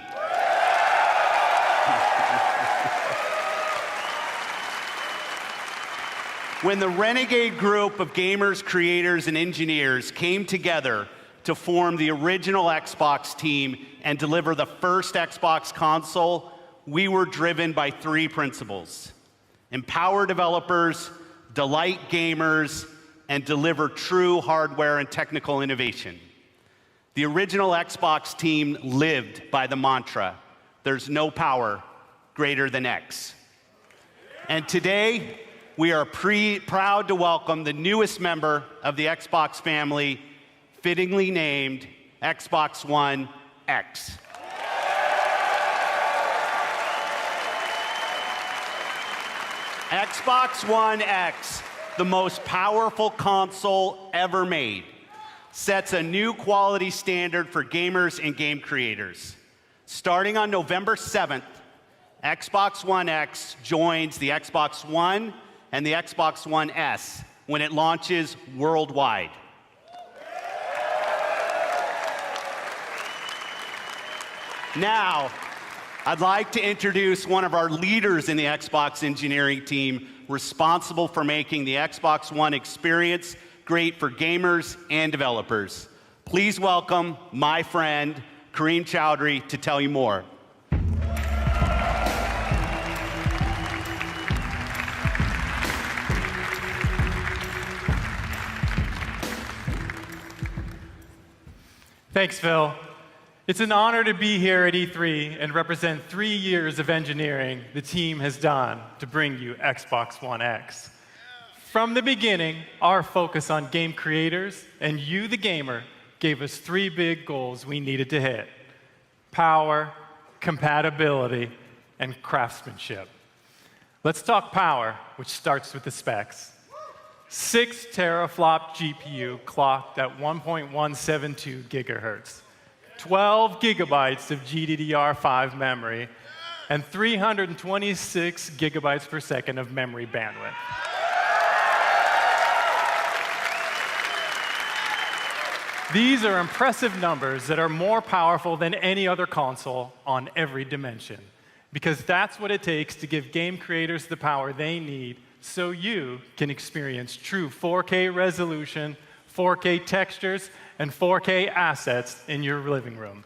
When the renegade group of gamers, creators, and engineers came together to form the original Xbox team and deliver the first Xbox console, we were driven by 3 principles: empower developers, delight gamers, and deliver true hardware and technical innovation. The original Xbox team lived by the mantra, there's no power greater than X. And today, we are proud to welcome the newest member of the Xbox family, fittingly named Xbox One X. Xbox One X, the most powerful console ever made, sets a new quality standard for gamers and game creators. Starting on November 7th, Xbox One X joins the Xbox One and the Xbox One S when it launches worldwide. Now, I'd like to introduce one of our leaders in the Xbox engineering team responsible for making the Xbox One experience great for gamers and developers. Please welcome my friend, Kareem Chowdhury, to tell you more. Thanks, Phil. It's an honor to be here at E3 and represent 3 years of engineering the team has done to bring you Xbox One X. From the beginning, our focus on game creators and you, the gamer, gave us 3 big goals we needed to hit: power, compatibility, and craftsmanship. Let's talk power, which starts with the specs. 6 teraflop GPU clocked at 1.172 gigahertz. 12 gigabytes of GDDR5 memory, and 326 gigabytes per second of memory bandwidth. These are impressive numbers that are more powerful than any other console on every dimension, because that's what it takes to give game creators the power they need so you can experience true 4K resolution, 4K textures, and 4K assets in your living room.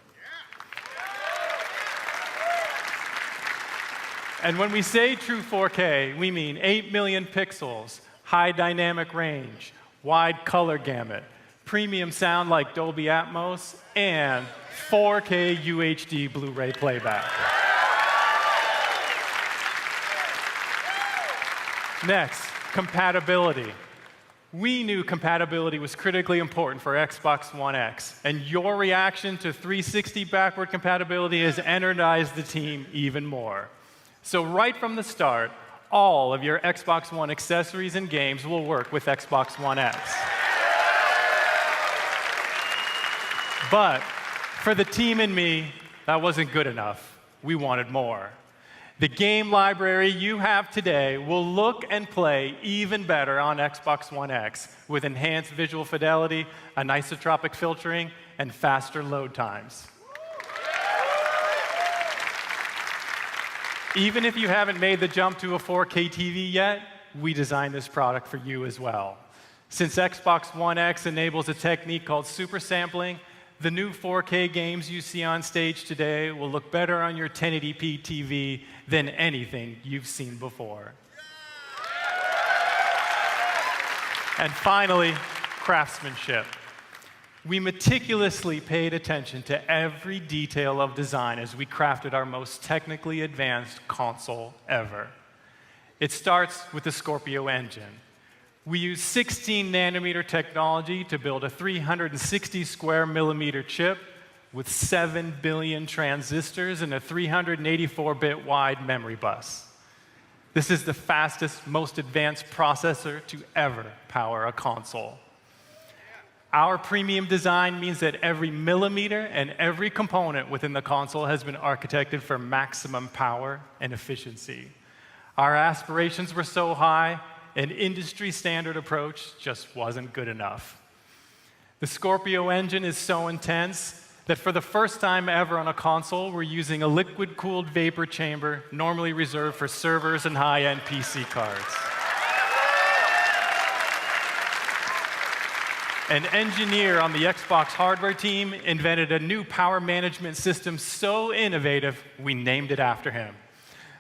And when we say true 4K, we mean 8 million pixels, high dynamic range, wide color gamut, premium sound like Dolby Atmos, and 4K UHD Blu-ray playback. Next, compatibility. We knew compatibility was critically important for Xbox One X, and your reaction to 360 backward compatibility has energized the team even more. So right from the start, all of your Xbox One accessories and games will work with Xbox One X. But for the team and me, that wasn't good enough. We wanted more. The game library you have today will look and play even better on Xbox One X with enhanced visual fidelity, anisotropic filtering, and faster load times. Even if you haven't made the jump to a 4K TV yet, we designed this product for you as well. Since Xbox One X enables a technique called super sampling, the new 4K games you see on stage today will look better on your 1080p TV than anything you've seen before. And finally, craftsmanship. We meticulously paid attention to every detail of design as we crafted our most technically advanced console ever. It starts with the Scorpio engine. We use 16-nanometer technology to build a 360 square millimeter chip with 7 billion transistors and a 384-bit wide memory bus. This is the fastest, most advanced processor to ever power a console. Our premium design means that every millimeter and every component within the console has been architected for maximum power and efficiency. Our aspirations were so high, an industry-standard approach just wasn't good enough. The Scorpio engine is so intense that for the first time ever on a console, we're using a liquid-cooled vapor chamber normally reserved for servers and high-end PC cards. An engineer on the Xbox hardware team invented a new power management system so innovative, we named it after him.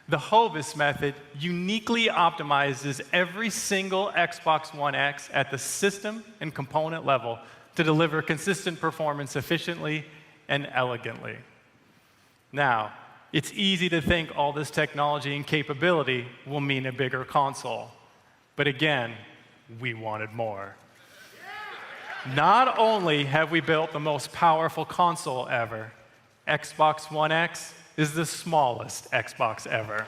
The Hovis method uniquely optimizes every single Xbox One X at the system and component level to deliver consistent performance efficiently and elegantly. Now, it's easy to think all this technology and capability will mean a bigger console. But again, we wanted more. Not only have we built the most powerful console ever, Xbox One X is the smallest Xbox ever.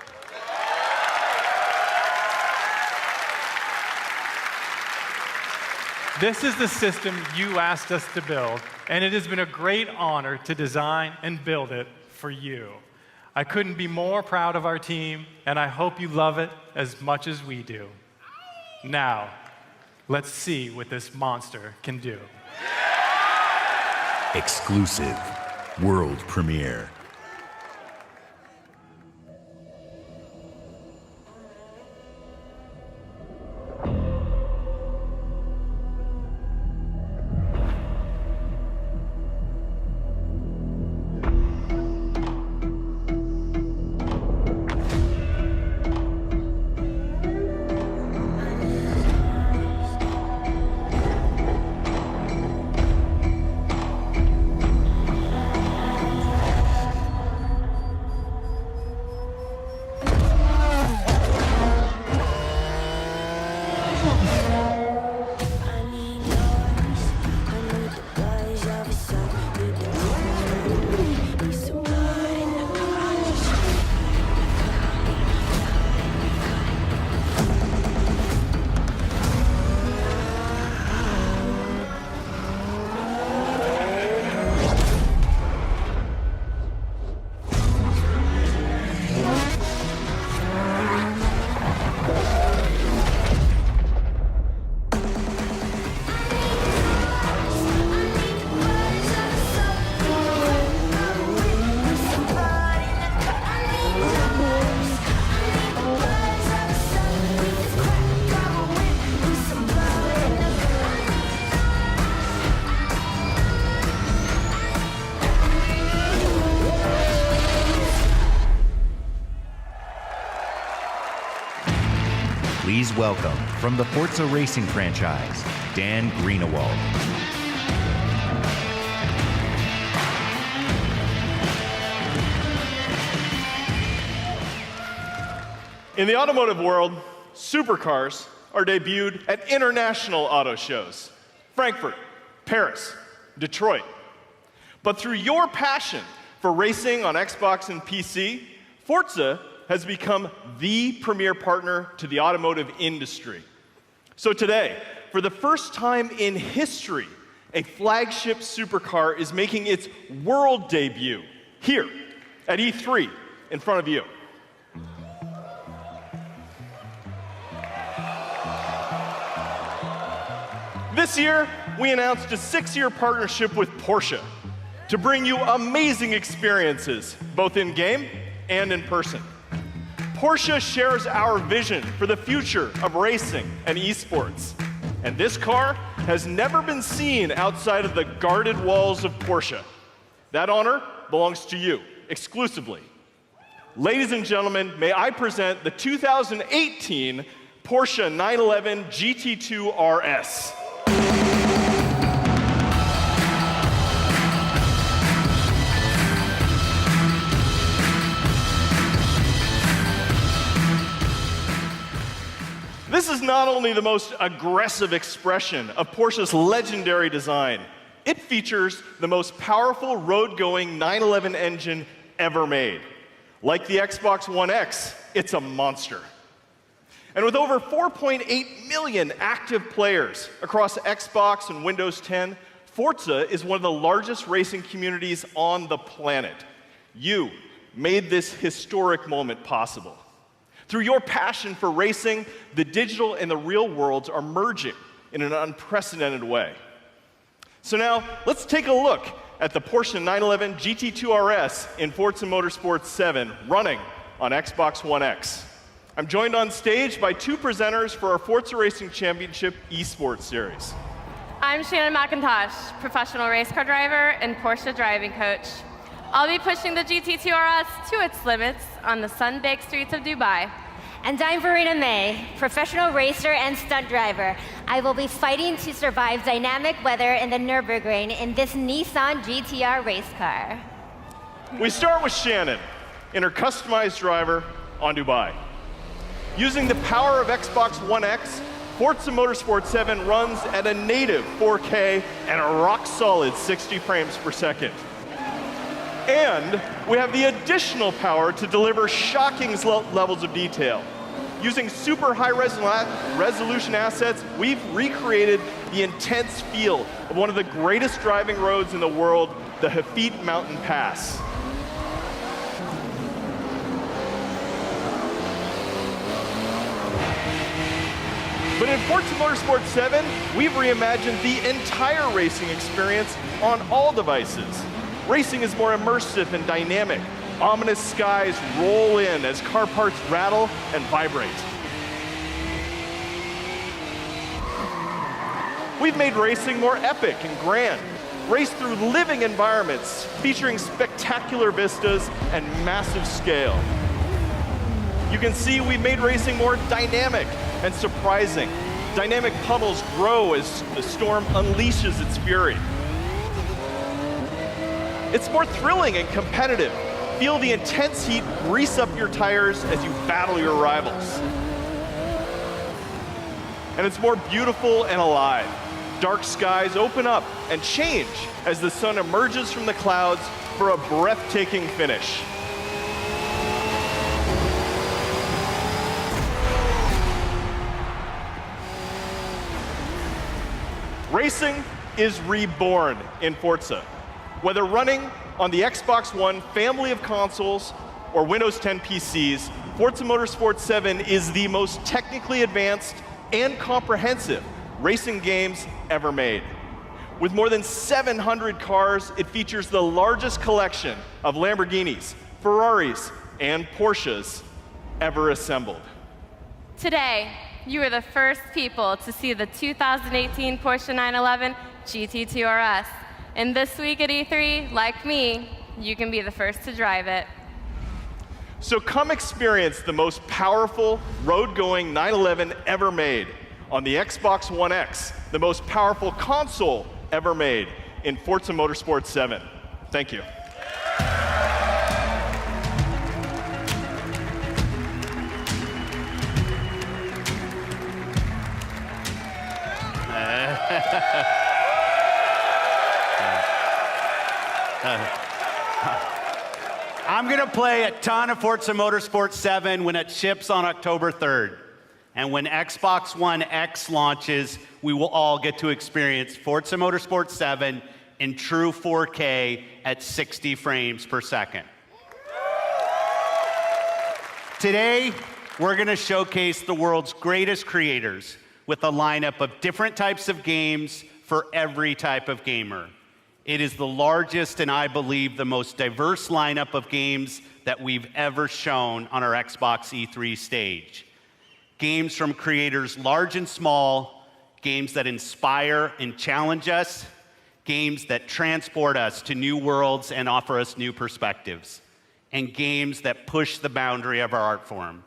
This is the system you asked us to build, and it has been a great honor to design and build it for you. I couldn't be more proud of our team, and I hope you love it as much as we do. Now, let's see what this monster can do. Exclusive world premiere. Please welcome, from the Forza Racing franchise, Dan Greenewald. In the automotive world, supercars are debuted at international auto shows. Frankfurt, Paris, Detroit. But through your passion for racing on Xbox and PC, Forza has become the premier partner to the automotive industry. So today, for the first time in history, a flagship supercar is making its world debut here at E3 in front of you. This year, we announced a 6-year partnership with Porsche to bring you amazing experiences, both in-game and in person. Porsche shares our vision for the future of racing and esports. And this car has never been seen outside of the guarded walls of Porsche. That honor belongs to you, exclusively. Ladies and gentlemen, may I present the 2018 Porsche 911 GT2 RS. This is not only the most aggressive expression of Porsche's legendary design, it features the most powerful road-going 911 engine ever made. Like the Xbox One X, it's a monster. And with over 4.8 million active players across Xbox and Windows 10, Forza is one of the largest racing communities on the planet. You made this historic moment possible. Through your passion for racing, the digital and the real worlds are merging in an unprecedented way. So now, let's take a look at the Porsche 911 GT2 RS in Forza Motorsport 7 running on Xbox One X. I'm joined on stage by two presenters for our Forza Racing Championship eSports series. I'm Shannon McIntosh, professional race car driver and Porsche driving coach. I'll be pushing the GT2 RS to its limits on the sun-baked streets of Dubai. And I'm Verena May, professional racer and stunt driver. I will be fighting to survive dynamic weather in the Nürburgring in this Nissan GTR race car. We start with Shannon in her customized driver on Dubai. Using the power of Xbox One X, Forza Motorsport 7 runs at a native 4K and a rock-solid 60 frames per second. And we have the additional power to deliver shocking levels of detail. Using super high resolution assets, we've recreated the intense feel of one of the greatest driving roads in the world, the Hafid Mountain Pass. But in Forza Motorsport 7, we've reimagined the entire racing experience on all devices. Racing is more immersive and dynamic. Ominous skies roll in as car parts rattle and vibrate. We've made racing more epic and grand. Race through living environments featuring spectacular vistas and massive scale. You can see we've made racing more dynamic and surprising. Dynamic puddles grow as the storm unleashes its fury. It's more thrilling and competitive. Feel the intense heat grease up your tires as you battle your rivals. And it's more beautiful and alive. Dark skies open up and change as the sun emerges from the clouds for a breathtaking finish. Racing is reborn in Forza. Whether running on the Xbox One family of consoles or Windows 10 PCs, Forza Motorsport 7 is the most technically advanced and comprehensive racing games ever made. With more than 700 cars, it features the largest collection of Lamborghinis, Ferraris, and Porsches ever assembled. Today, you are the first people to see the 2018 Porsche 911 GT2 RS. And this week at E3, like me, you can be the first to drive it. So come experience the most powerful road-going 911 ever made on the Xbox One X, the most powerful console ever made in Forza Motorsport 7. Thank you. I'm going to play a ton of Forza Motorsport 7 when it ships on October 3rd. And when Xbox One X launches, we will all get to experience Forza Motorsport 7 in true 4K at 60 frames per second. Today, we're going to showcase the world's greatest creators with a lineup of different types of games for every type of gamer. It is the largest and I believe the most diverse lineup of games that we've ever shown on our Xbox E3 stage. Games from creators large and small, games that inspire and challenge us, games that transport us to new worlds and offer us new perspectives, and games that push the boundary of our art form.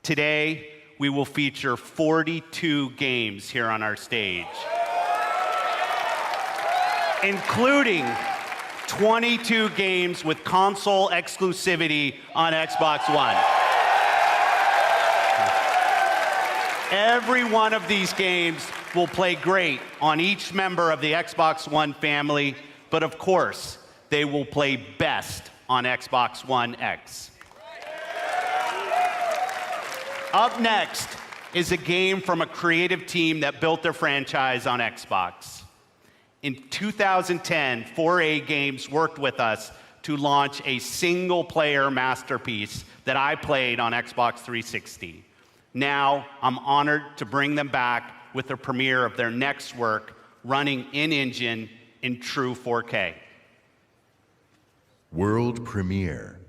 Today, we will feature 42 games here on our stage, including 22 games with console exclusivity on Xbox One. Every one of these games will play great on each member of the Xbox One family, but of course, they will play best on Xbox One X. Up next is a game from a creative team that built their franchise on Xbox. In 2010, 4A Games worked with us to launch a single-player masterpiece that I played on Xbox 360. Now, I'm honored to bring them back with the premiere of their next work, running in-engine in true 4K. World premiere.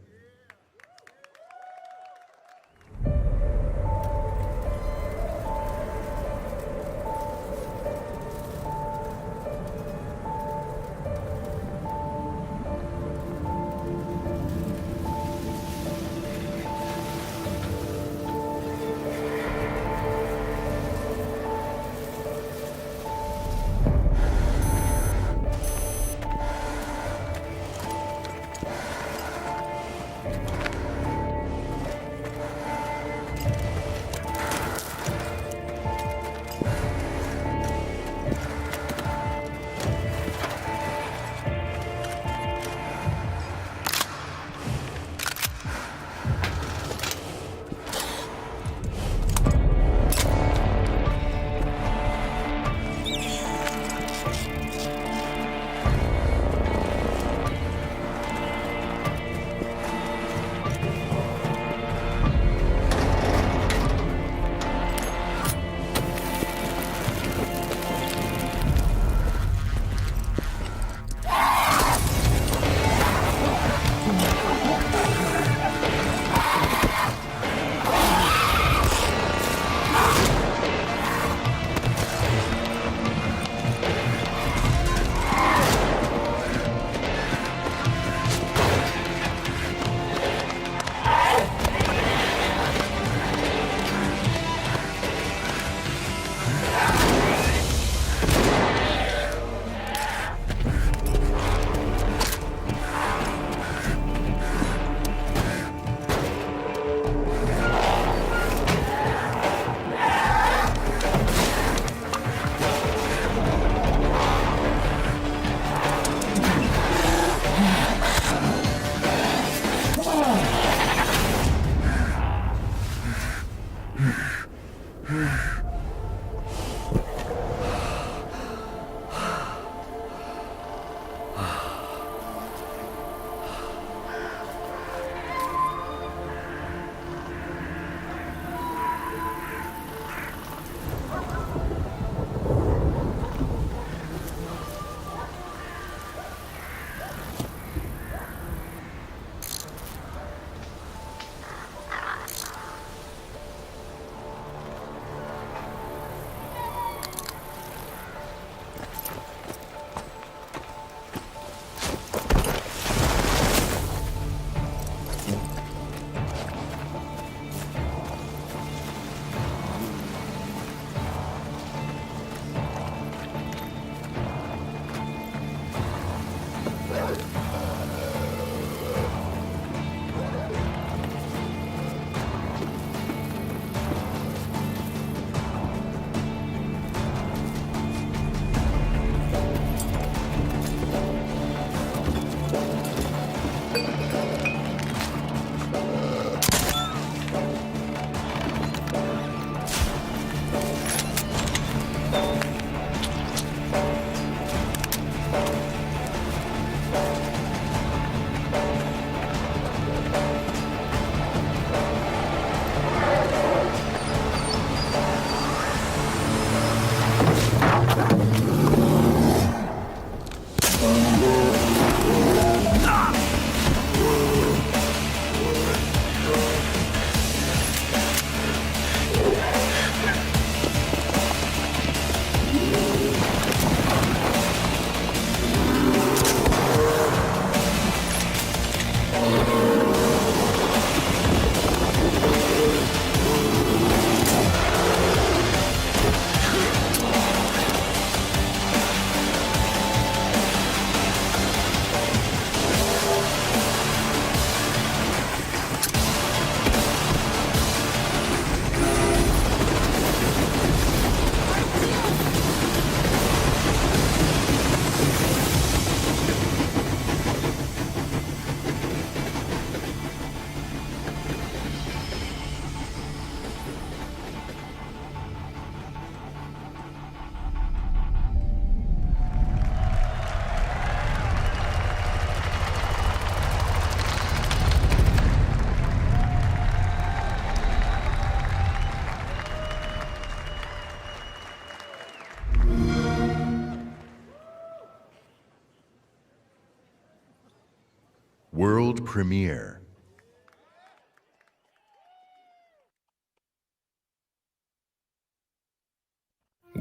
World premiere.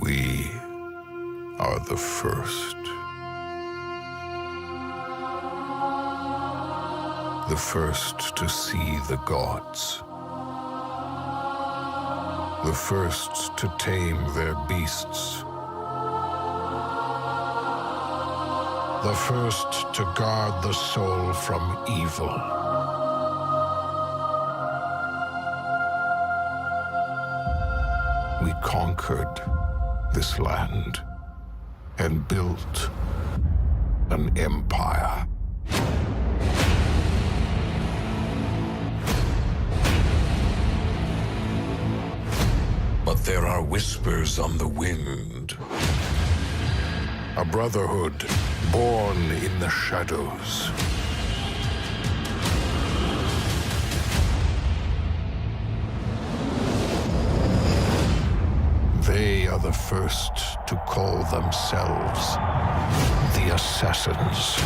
We are the first. The first to see the gods. The first to tame their beasts. The first to guard the soul from evil. We conquered this land and built an empire. But there are whispers on the wind. A brotherhood born in the shadows. They are the first to call themselves the Assassins.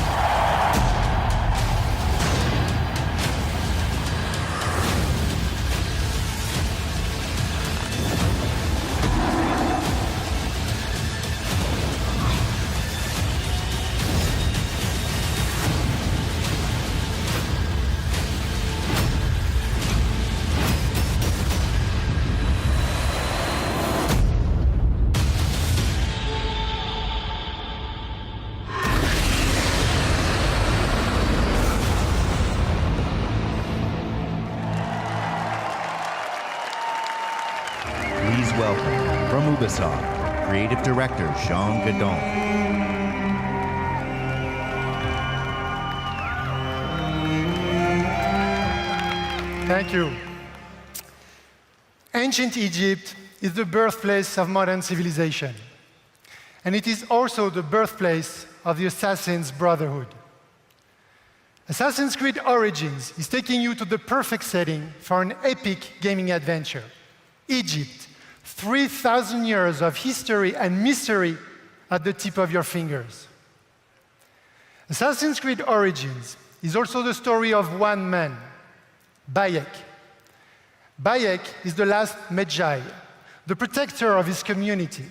Please welcome, from Ubisoft, Creative Director Jean Gadon. Thank you. Ancient Egypt is the birthplace of modern civilization. And it is also the birthplace of the Assassin's Brotherhood. Assassin's Creed Origins is taking you to the perfect setting for an epic gaming adventure. Egypt, 3,000 years of history and mystery at the tip of your fingers. Assassin's Creed Origins is also the story of one man, Bayek. Bayek is the last Magi, the protector of his community,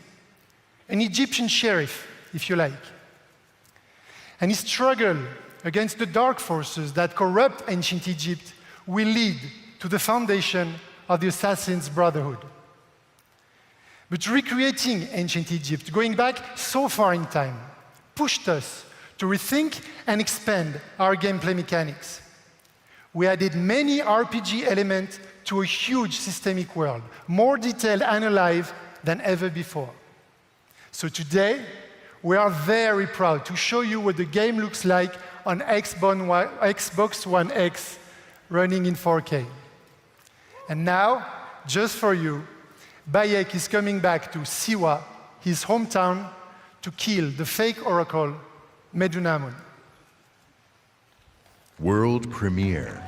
an Egyptian sheriff, if you like. And his struggle against the dark forces that corrupt ancient Egypt will lead to the foundation of the Assassin's Brotherhood. But recreating ancient Egypt, going back so far in time, pushed us to rethink and expand our gameplay mechanics. We added many RPG elements to a huge systemic world, more detailed and alive than ever before. So today, we are very proud to show you what the game looks like on Xbox One X running in 4K. And now, just for you, Bayek is coming back to Siwa, his hometown, to kill the fake oracle, Medunamun. World premiere.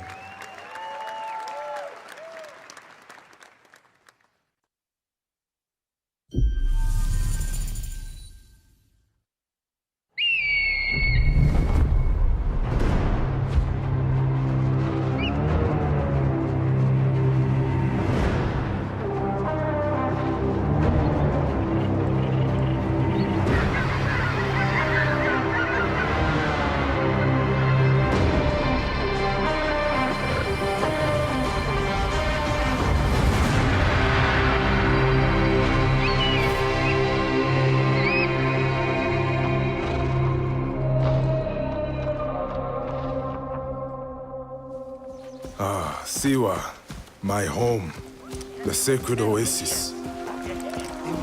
Siwa, my home, the sacred oasis. The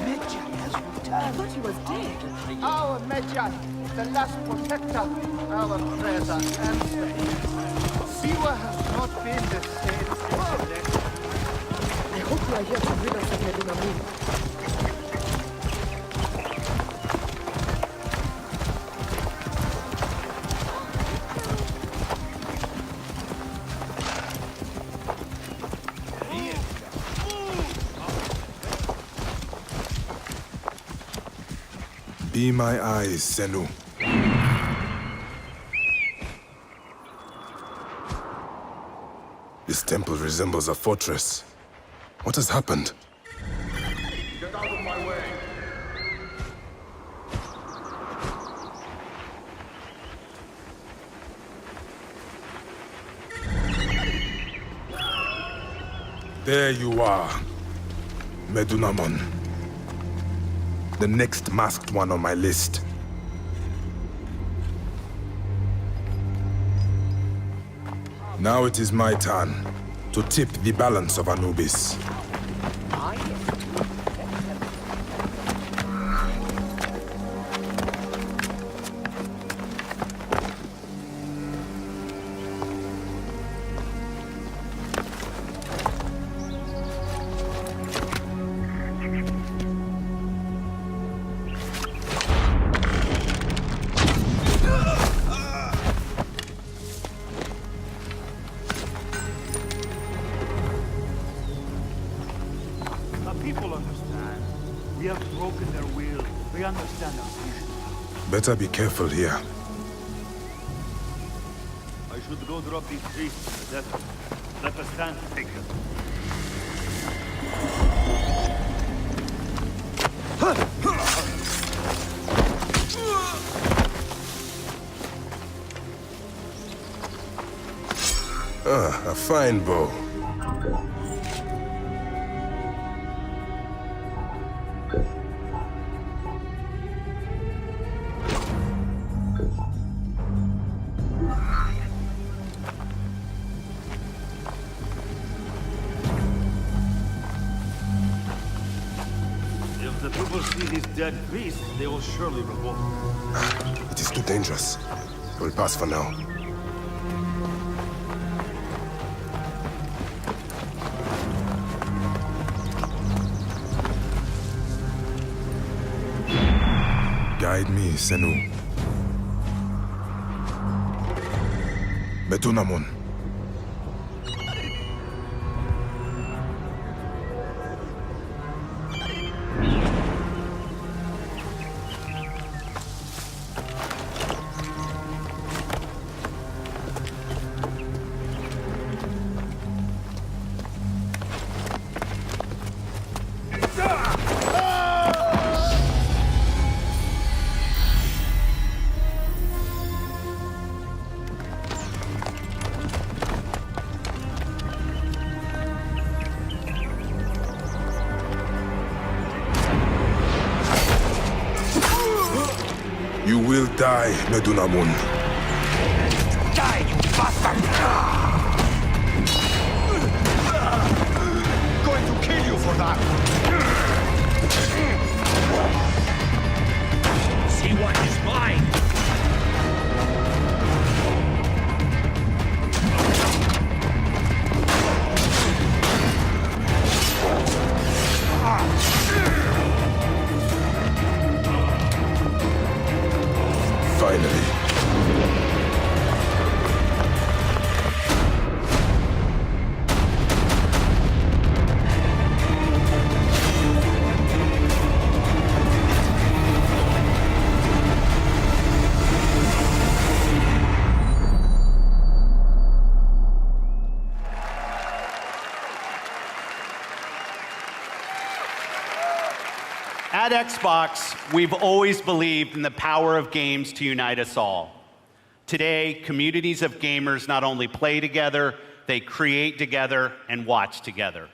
Medjay has returned. I thought he was dead. Our Medjay, the last protector, our prayers are answered. Siwa has not been the same since he left. I hope you are here to rid us of Medunamun. Be my eyes, Senu. temple resembles a fortress. What has happened? Get out of my way! There you are, Medunamon. The next masked one on my list. Now it is my turn to tip the balance of Anubis. Better be careful here. I should go drop these priests in the desert. Let us stand to take them. A fine bow. If the people see these dead priests, they will surely revolt. It is too dangerous. I will pass for now. Guide me, Senu. Medunamon. You will die, Medunamon. Die, you bastard! Going to kill you for that! See what is mine! Finally. At Xbox, we've always believed in the power of games to unite us all. Today, communities of gamers not only play together, they create together and watch together.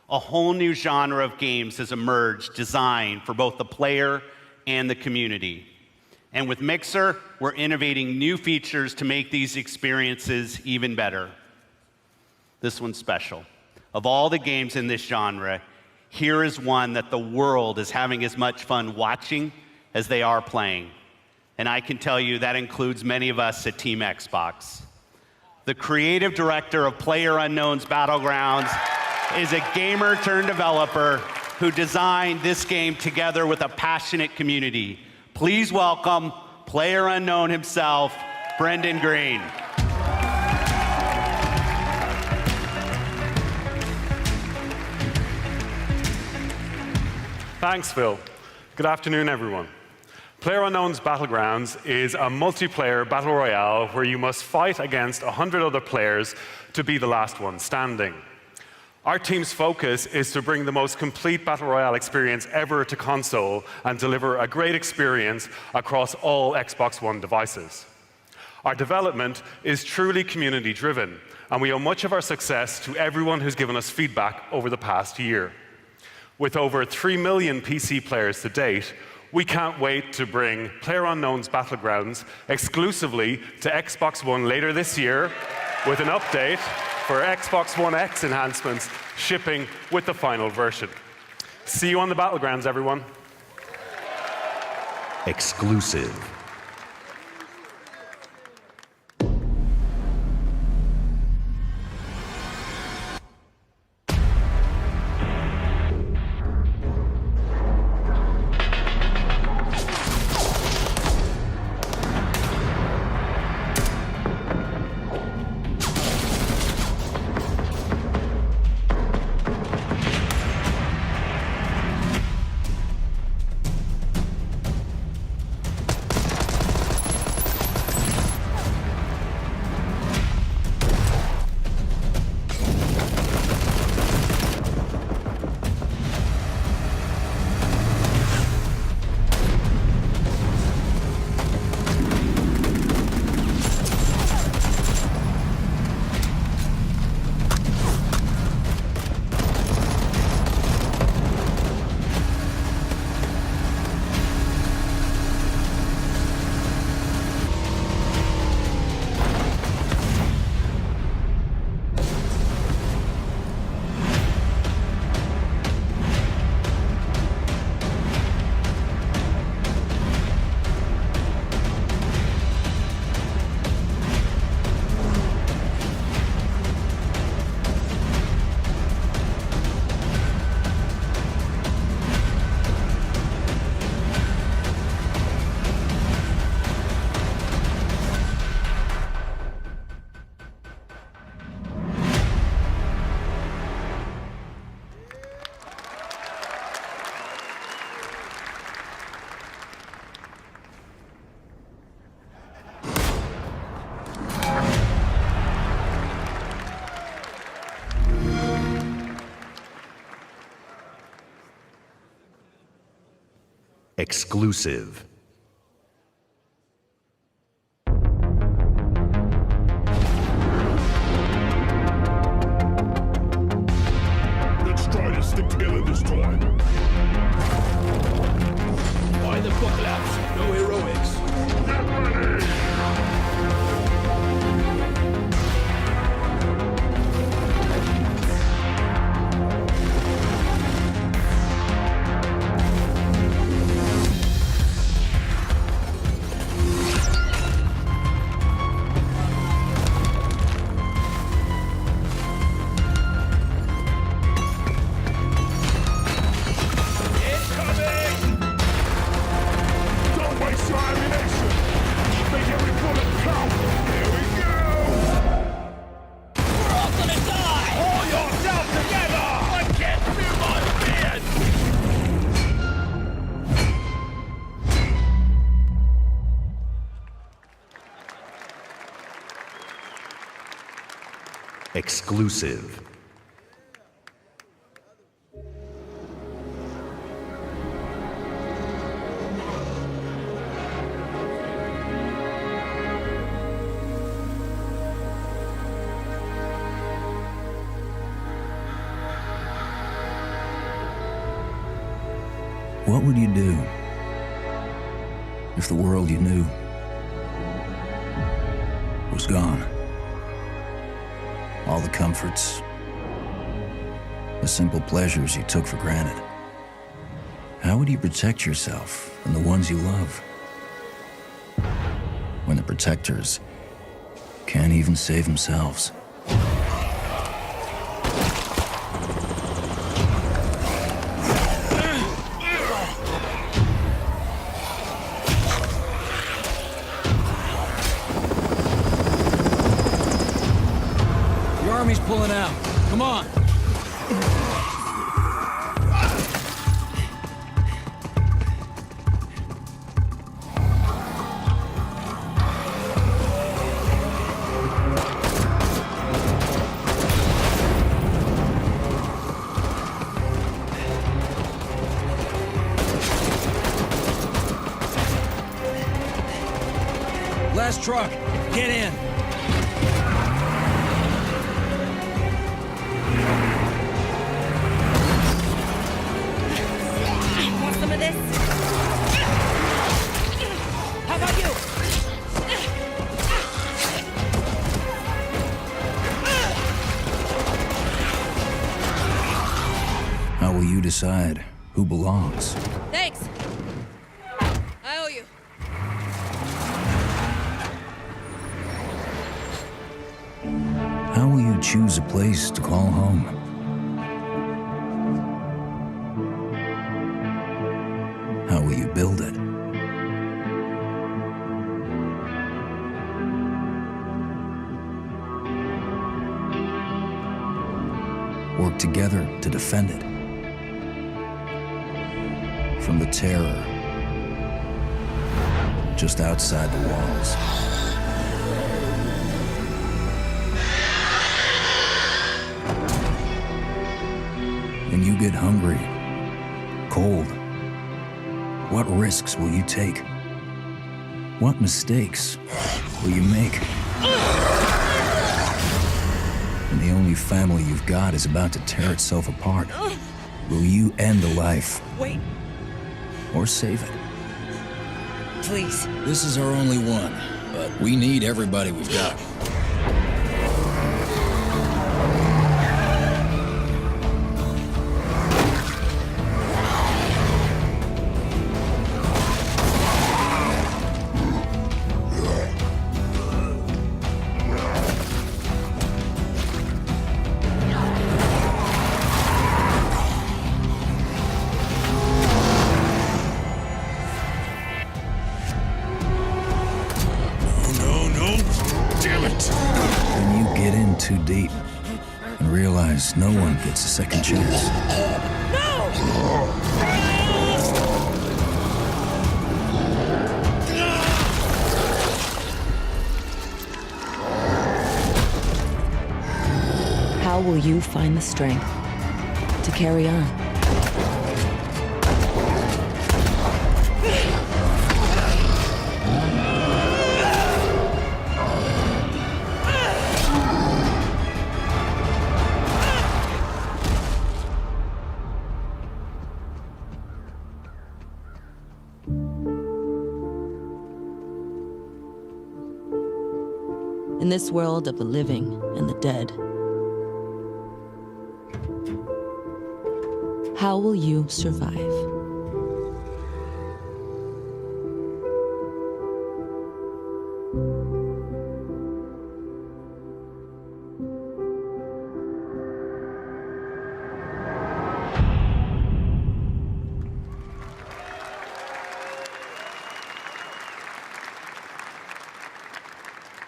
A whole new genre of games has emerged designed for both the player and the community. And with Mixer, we're innovating new features to make these experiences even better. This one's special. Of all the games in this genre, here is one that the world is having as much fun watching as they are playing. And I can tell you that includes many of us at Team Xbox. The creative director of PlayerUnknown's Battlegrounds is a gamer turned developer who designed this game together with a passionate community. Please welcome PlayerUnknown himself, Brendan Green. Thanks, Phil. Good afternoon, everyone. PlayerUnknown's Battlegrounds is a multiplayer battle royale where you must fight against 100 other players to be the last one standing. Our team's focus is to bring the most complete battle royale experience ever to console and deliver a great experience across all Xbox One devices. Our development is truly community-driven, and we owe much of our success to everyone who's given us feedback over the past year. With over 3 million PC players to date, we can't wait to bring PlayerUnknown's Battlegrounds exclusively to Xbox One later this year with an update for Xbox One X enhancements shipping with the final version. See you on the Battlegrounds, everyone. Exclusive. Exclusive. Let's try to stick together this time. Why the apocalypse? No heroics. Get ready! Exclusive. What would you do if the world you knew was gone? All the comforts, the simple pleasures you took for granted. How would you protect yourself and the ones you love when the protectors can't even save themselves? Army's pulling out. Come on. truck. Get in. Want some of this? How about you? How will you decide who belongs? Thanks. I owe you. How will you choose a place to call home? How will you build it? Work together to defend it. From the terror just outside the walls. When you get hungry, cold, what risks will you take? What mistakes will you make? When the only family you've got is about to tear itself apart, will you end a life? Wait. Or save it? Please. This is our only one, but we need everybody we've got. Too deep and realize no one gets a second chance. How will you find the strength to carry on? In this world of the living and the dead, how will you survive?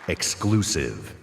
Exclusive.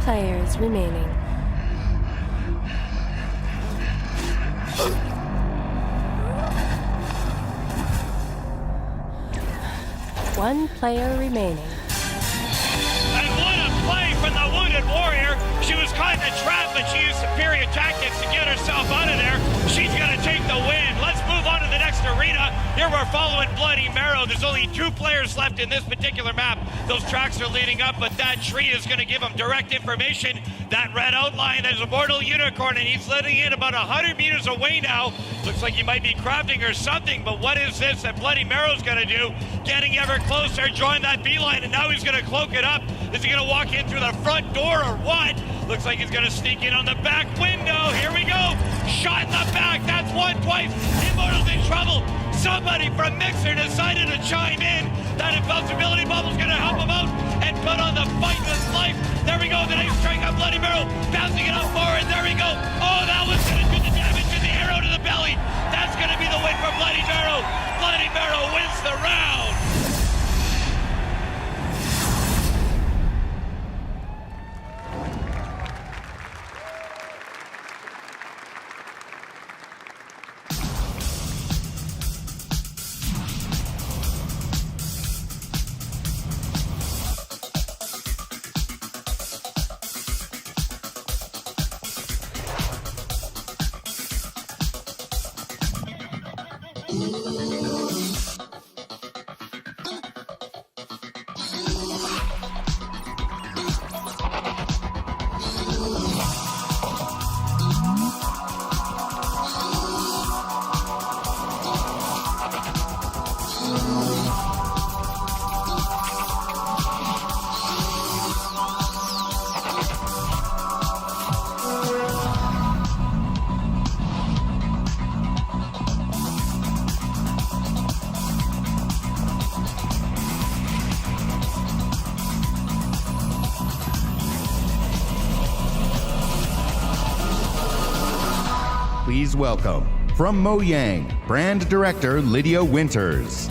Players remaining. One player remaining. And what a play from the wounded warrior. She was caught in a trap, but she used superior tactics to get herself out of there. She's going to take the win. Let's move on to the next arena. Here we're following Bloody Marrow. There's only 2 players left in this particular map. Those tracks are leading up, but that tree is going to give them direct information. That red outline, there's a mortal unicorn, and he's letting in about 100 meters away now. Looks like he might be crafting or something, but what is this that Bloody Marrow's going to do? Getting ever closer, join that beeline, and now he's going to cloak it up. Is he going to walk in through the front door or what? Looks like he's going to sneak in on the back window. Here we go. Shot in the back. That's one, twice. Immortal's in trouble. Somebody from Mixer decided to chime in. That invincibility bubble's going to help him out. And but on the fight of his life. There we go, the next strike on Bloody Barrel, bouncing it up forward. There we go. Oh, that was going to do the damage to the arrow to the belly. That's going to be the win for Bloody Barrel. Bloody Barrel wins the round. Please welcome, from Mojang, Brand Director Lydia Winters.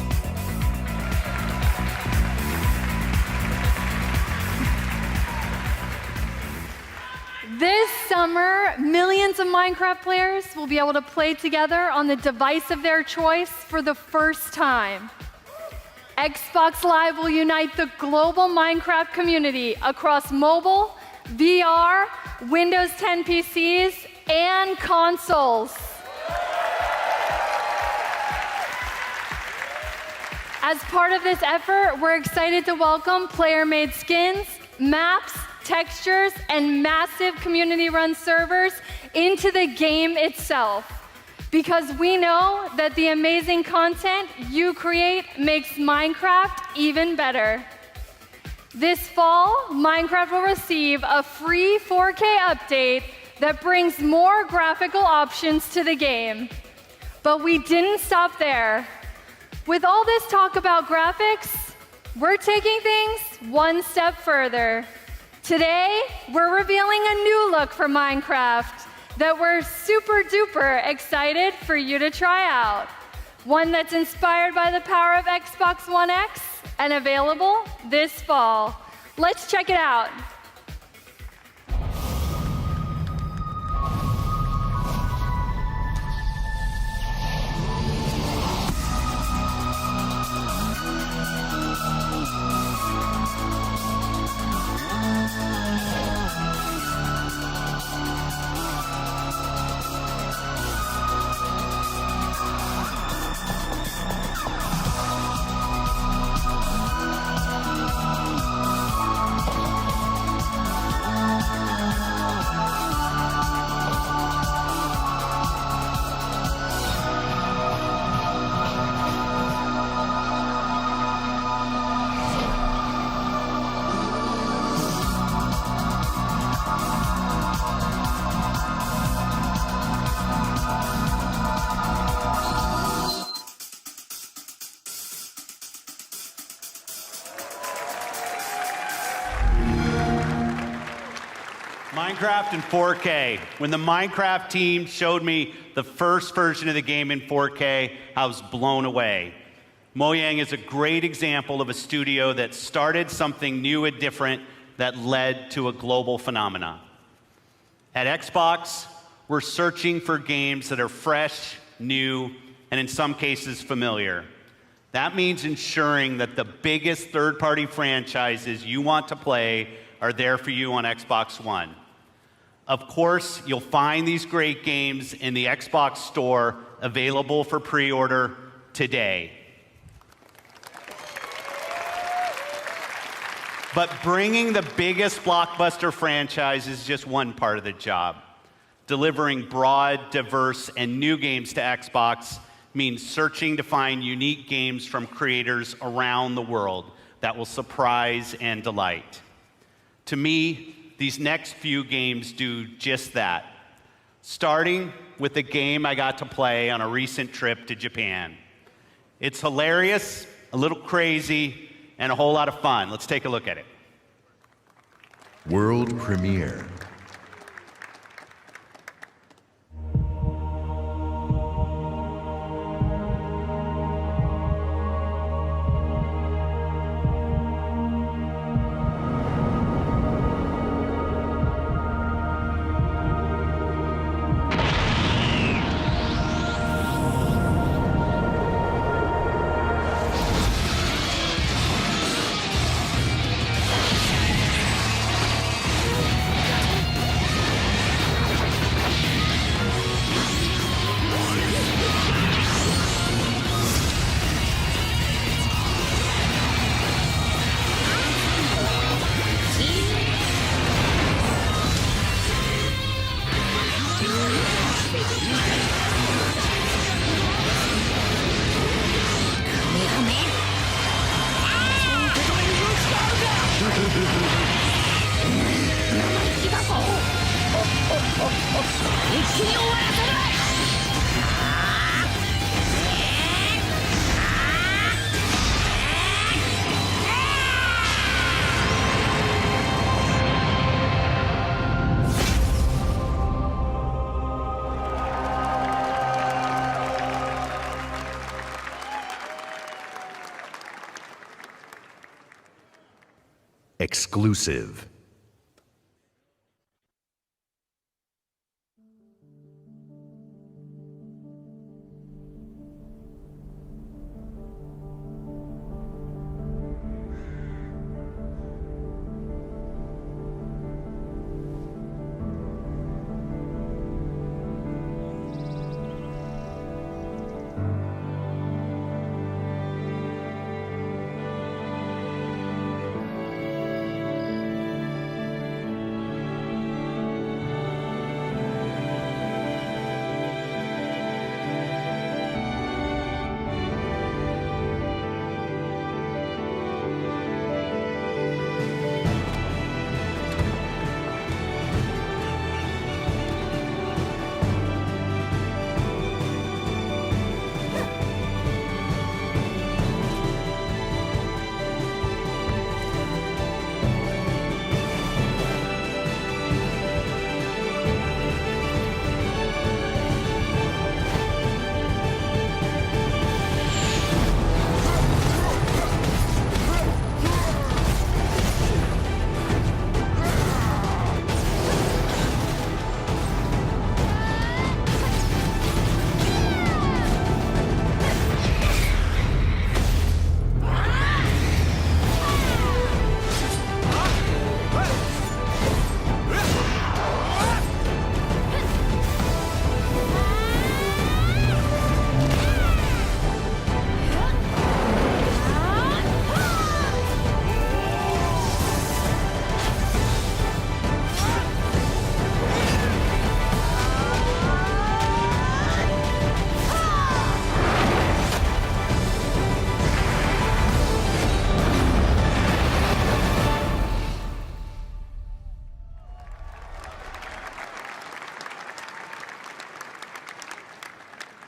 This summer, millions of Minecraft players will be able to play together on the device of their choice for the first time. Xbox Live will unite the global Minecraft community across mobile, VR, Windows 10 PCs, and consoles. As part of this effort, we're excited to welcome player-made skins, maps, textures, and massive community-run servers into the game itself. Because we know that the amazing content you create makes Minecraft even better. This fall, Minecraft will receive a free 4K update that brings more graphical options to the game. But we didn't stop there. With all this talk about graphics, we're taking things one step further. Today, we're revealing a new look for Minecraft that we're super duper excited for you to try out. One that's inspired by the power of Xbox One X and available this fall. Let's check it out. Minecraft in 4K. When the Minecraft team showed me the first version of the game in 4K, I was blown away. Mojang is a great example of a studio that started something new and different that led to a global phenomenon. At Xbox, we're searching for games that are fresh, new, and in some cases familiar. That means ensuring that the biggest third-party franchises you want to play are there for you on Xbox One. Of course, you'll find these great games in the Xbox Store, available for pre-order today. But bringing the biggest blockbuster franchise is just one part of the job. Delivering broad, diverse, and new games to Xbox means searching to find unique games from creators around the world that will surprise and delight. To me, these next few games do just that, starting with a game I got to play on a recent trip to Japan. It's hilarious, a little crazy, and a whole lot of fun. Let's take a look at it. World premiere. Exclusive.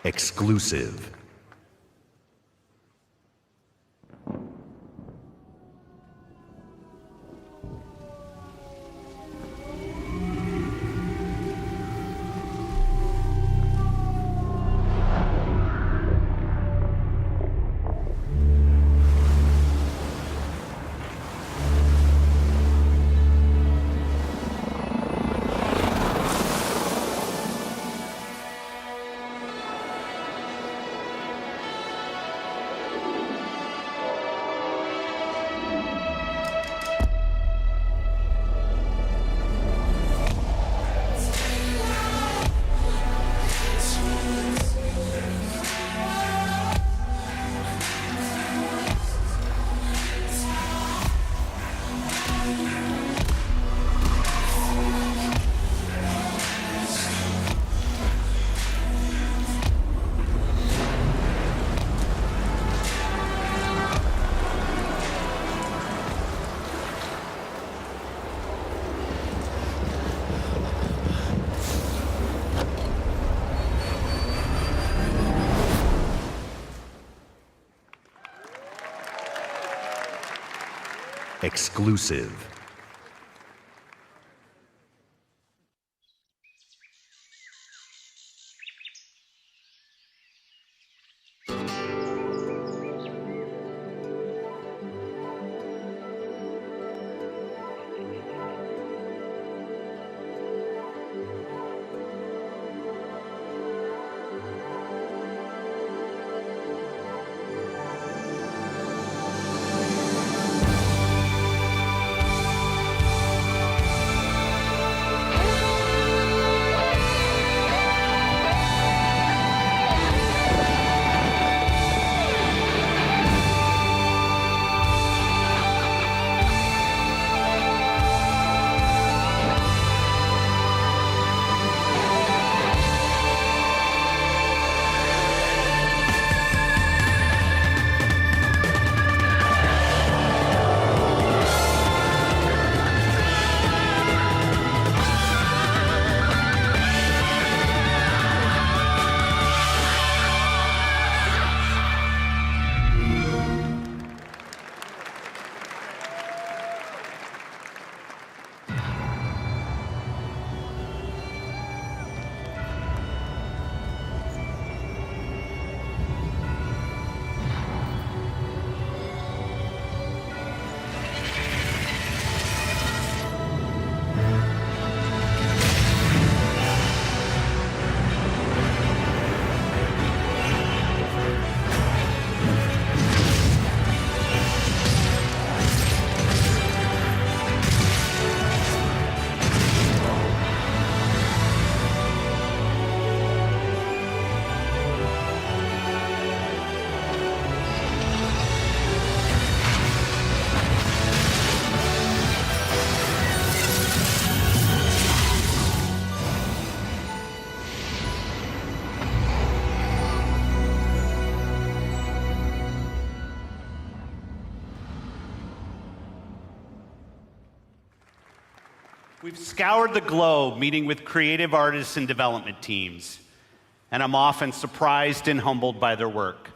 Exclusive. Exclusive. We've scoured the globe meeting with creative artists and development teams, and I'm often surprised and humbled by their work.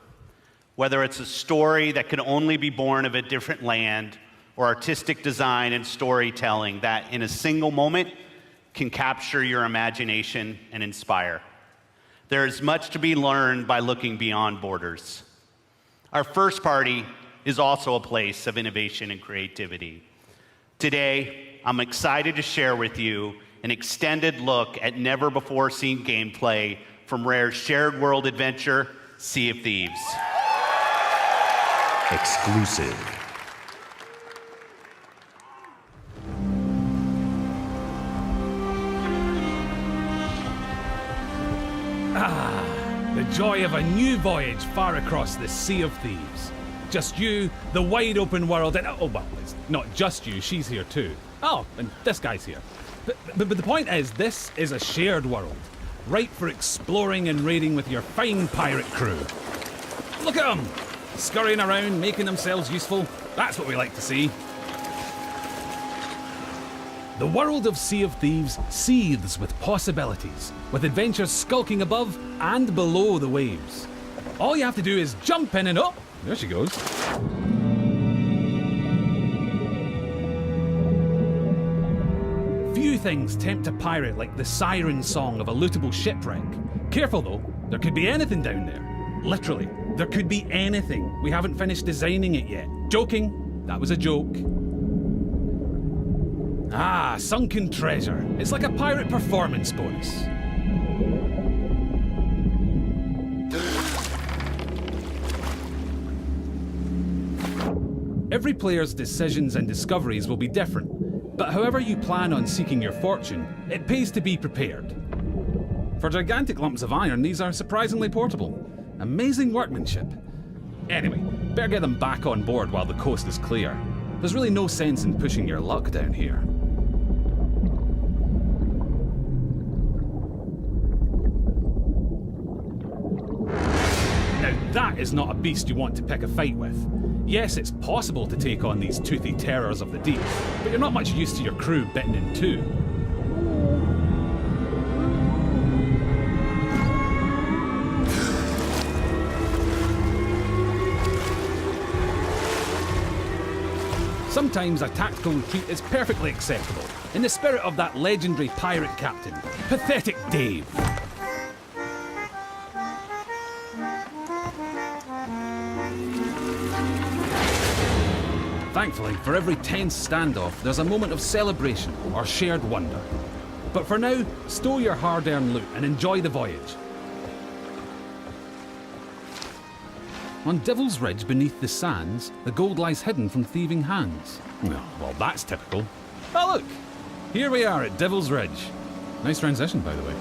Whether it's a story that could only be born of a different land, or artistic design and storytelling that, in a single moment, can capture your imagination and inspire. There is much to be learned by looking beyond borders. Our first party is also a place of innovation and creativity. Today, I'm excited to share with you an extended look at never-before-seen gameplay from Rare's shared world adventure, Sea of Thieves. Exclusive. The joy of a new voyage far across the Sea of Thieves. Just you, the wide open world, and oh, well, it's not just you, she's here too. Oh, and this guy's here. But the point is, this is a shared world, ripe for exploring and raiding with your fine pirate crew. Look at them, scurrying around, making themselves useful. That's what we like to see. The world of Sea of Thieves seethes with possibilities, with adventures skulking above and below the waves. All you have to do is jump in and oh, there she goes. Few things tempt a pirate like the siren song of a lootable shipwreck. Careful though, there could be anything down there. Literally, there could be anything. We haven't finished designing it yet. Joking, that was a joke. Ah, sunken treasure. It's like a pirate performance bonus. Every player's decisions and discoveries will be different, but however you plan on seeking your fortune, it pays to be prepared. For gigantic lumps of iron, these are surprisingly portable. Amazing workmanship. Anyway, better get them back on board while the coast is clear. There's really no sense in pushing your luck down here. Now that is not a beast you want to pick a fight with. Yes, it's possible to take on these toothy terrors of the deep, but you're not much used to your crew bitten in two. Sometimes a tactical retreat is perfectly acceptable, in the spirit of that legendary pirate captain, Pathetic Dave. Thankfully, for every tense standoff, there's a moment of celebration or shared wonder. But for now, stow your hard-earned loot and enjoy the voyage. On Devil's Ridge beneath the sands, the gold lies hidden from thieving hands. Well, that's typical. Oh look, here we are at Devil's Ridge. Nice transition, by the way.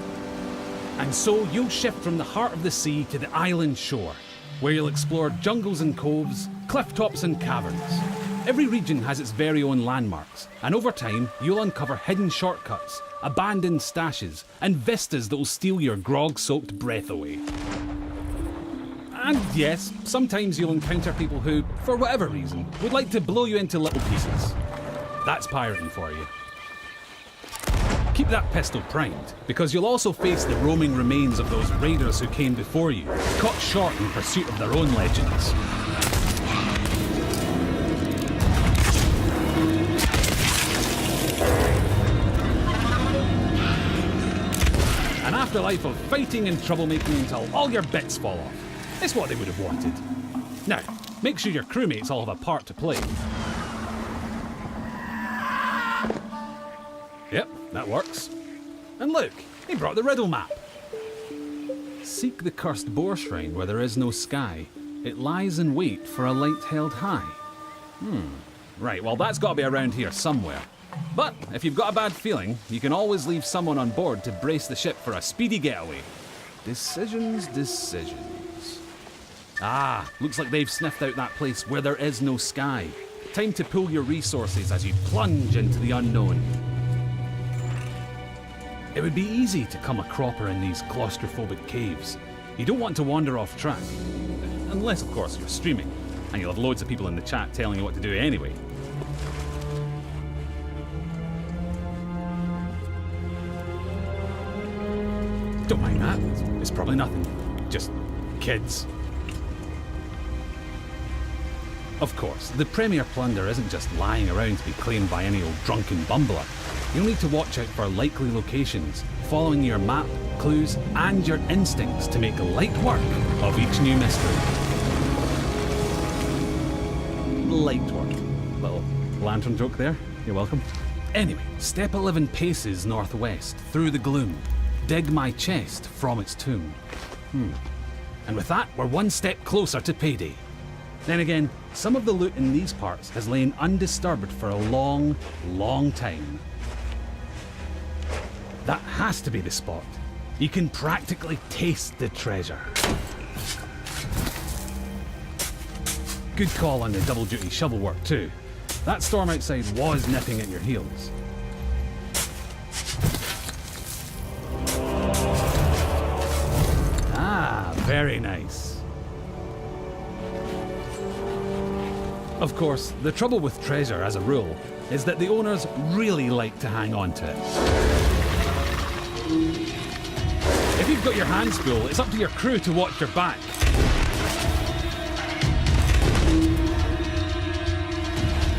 And so you'll shift from the heart of the sea to the island shore, where you'll explore jungles and coves, cliff tops and caverns. Every region has its very own landmarks, and over time, you'll uncover hidden shortcuts, abandoned stashes, and vistas that will steal your grog-soaked breath away. And yes, sometimes you'll encounter people who, for whatever reason, would like to blow you into little pieces. That's pirating for you. Keep that pistol primed, because you'll also face the roaming remains of those raiders who came before you, caught short in pursuit of their own legends. An afterlife of fighting and troublemaking until all your bits fall off. It's what they would have wanted. Now, make sure your crewmates all have a part to play. Yep, that works. And look, he brought the riddle map. Seek the cursed boar shrine where there is no sky. It lies in wait for a light held high. Right, well that's got to be around here somewhere. But if you've got a bad feeling, you can always leave someone on board to brace the ship for a speedy getaway. Decisions. Ah, looks like they've sniffed out that place where there is no sky. Time to pool your resources as you plunge into the unknown. It would be easy to come a cropper in these claustrophobic caves. You don't want to wander off track. Unless, of course, you're streaming, and you'll have loads of people in the chat telling you what to do anyway. Don't mind that. It's probably nothing. Just kids. Of course, the premier plunder isn't just lying around to be claimed by any old drunken bumbler. You'll need to watch out for likely locations, following your map, clues, and your instincts to make light work of each new mystery. Light work. Little lantern joke there. You're welcome. Anyway, step 11 paces northwest, through the gloom. Dig my chest from its tomb. And with that, we're one step closer to payday. Then again, some of the loot in these parts has lain undisturbed for a long, long time. That has to be the spot. You can practically taste the treasure. Good call on the double-duty shovel work too. That storm outside was nipping at your heels. Ah, very nice. Of course, the trouble with treasure, as a rule, is that the owners really like to hang on to it. If you've got your hands full, it's up to your crew to watch your back.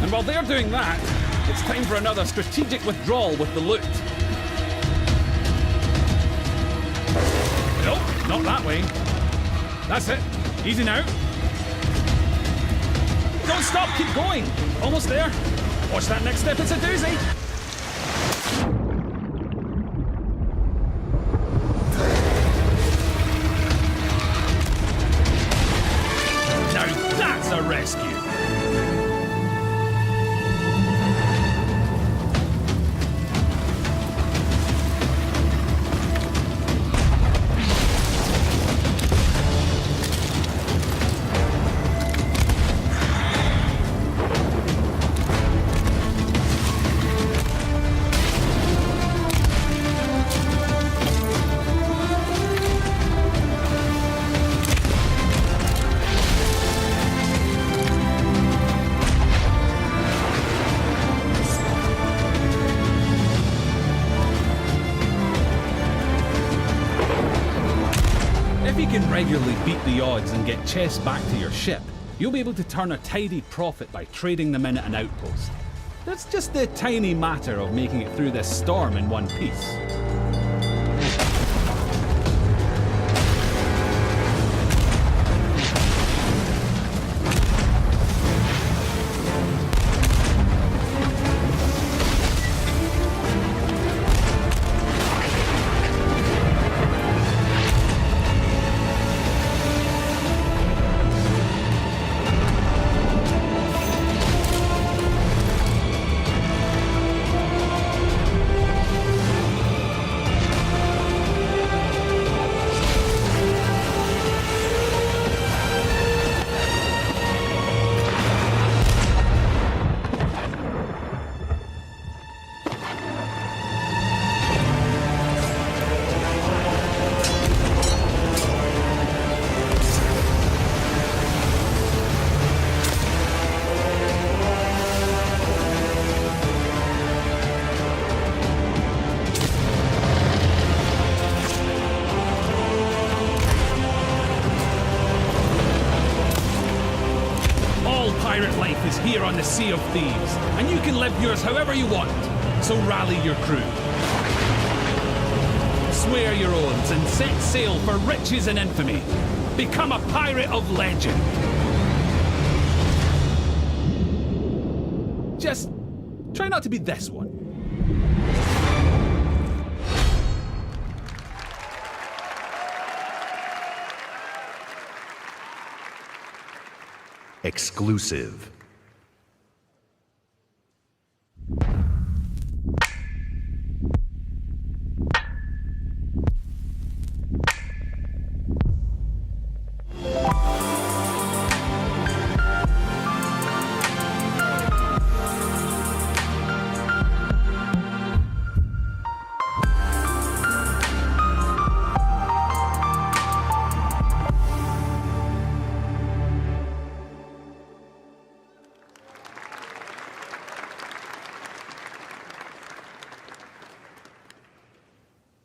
And while they're doing that, it's time for another strategic withdrawal with the loot. Nope, not that way. That's it. Easy now. Don't stop, keep going. Almost there. Watch that next step, it's a doozy. Now that's a rescue. Regularly beat the odds and get chests back to your ship, you'll be able to turn a tidy profit by trading them in at an outpost. That's just the tiny matter of making it through this storm in one piece. Pirate life is here on the Sea of Thieves, and you can live yours however you want. So rally your crew. Swear your oaths and set sail for riches and infamy. Become a pirate of legend. Just try not to be this one. Exclusive.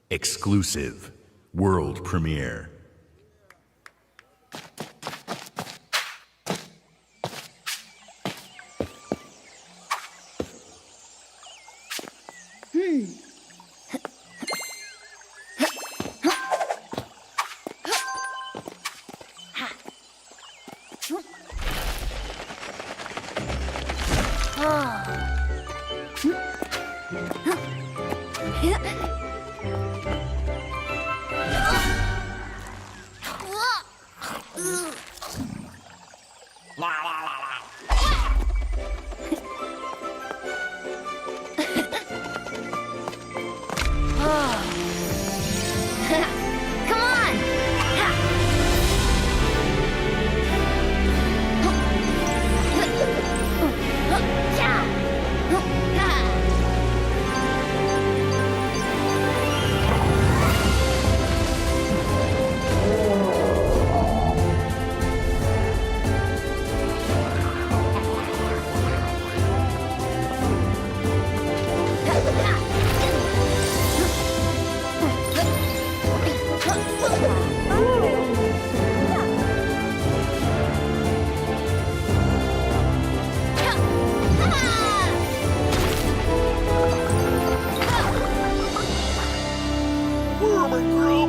Exclusive. World premiere. Come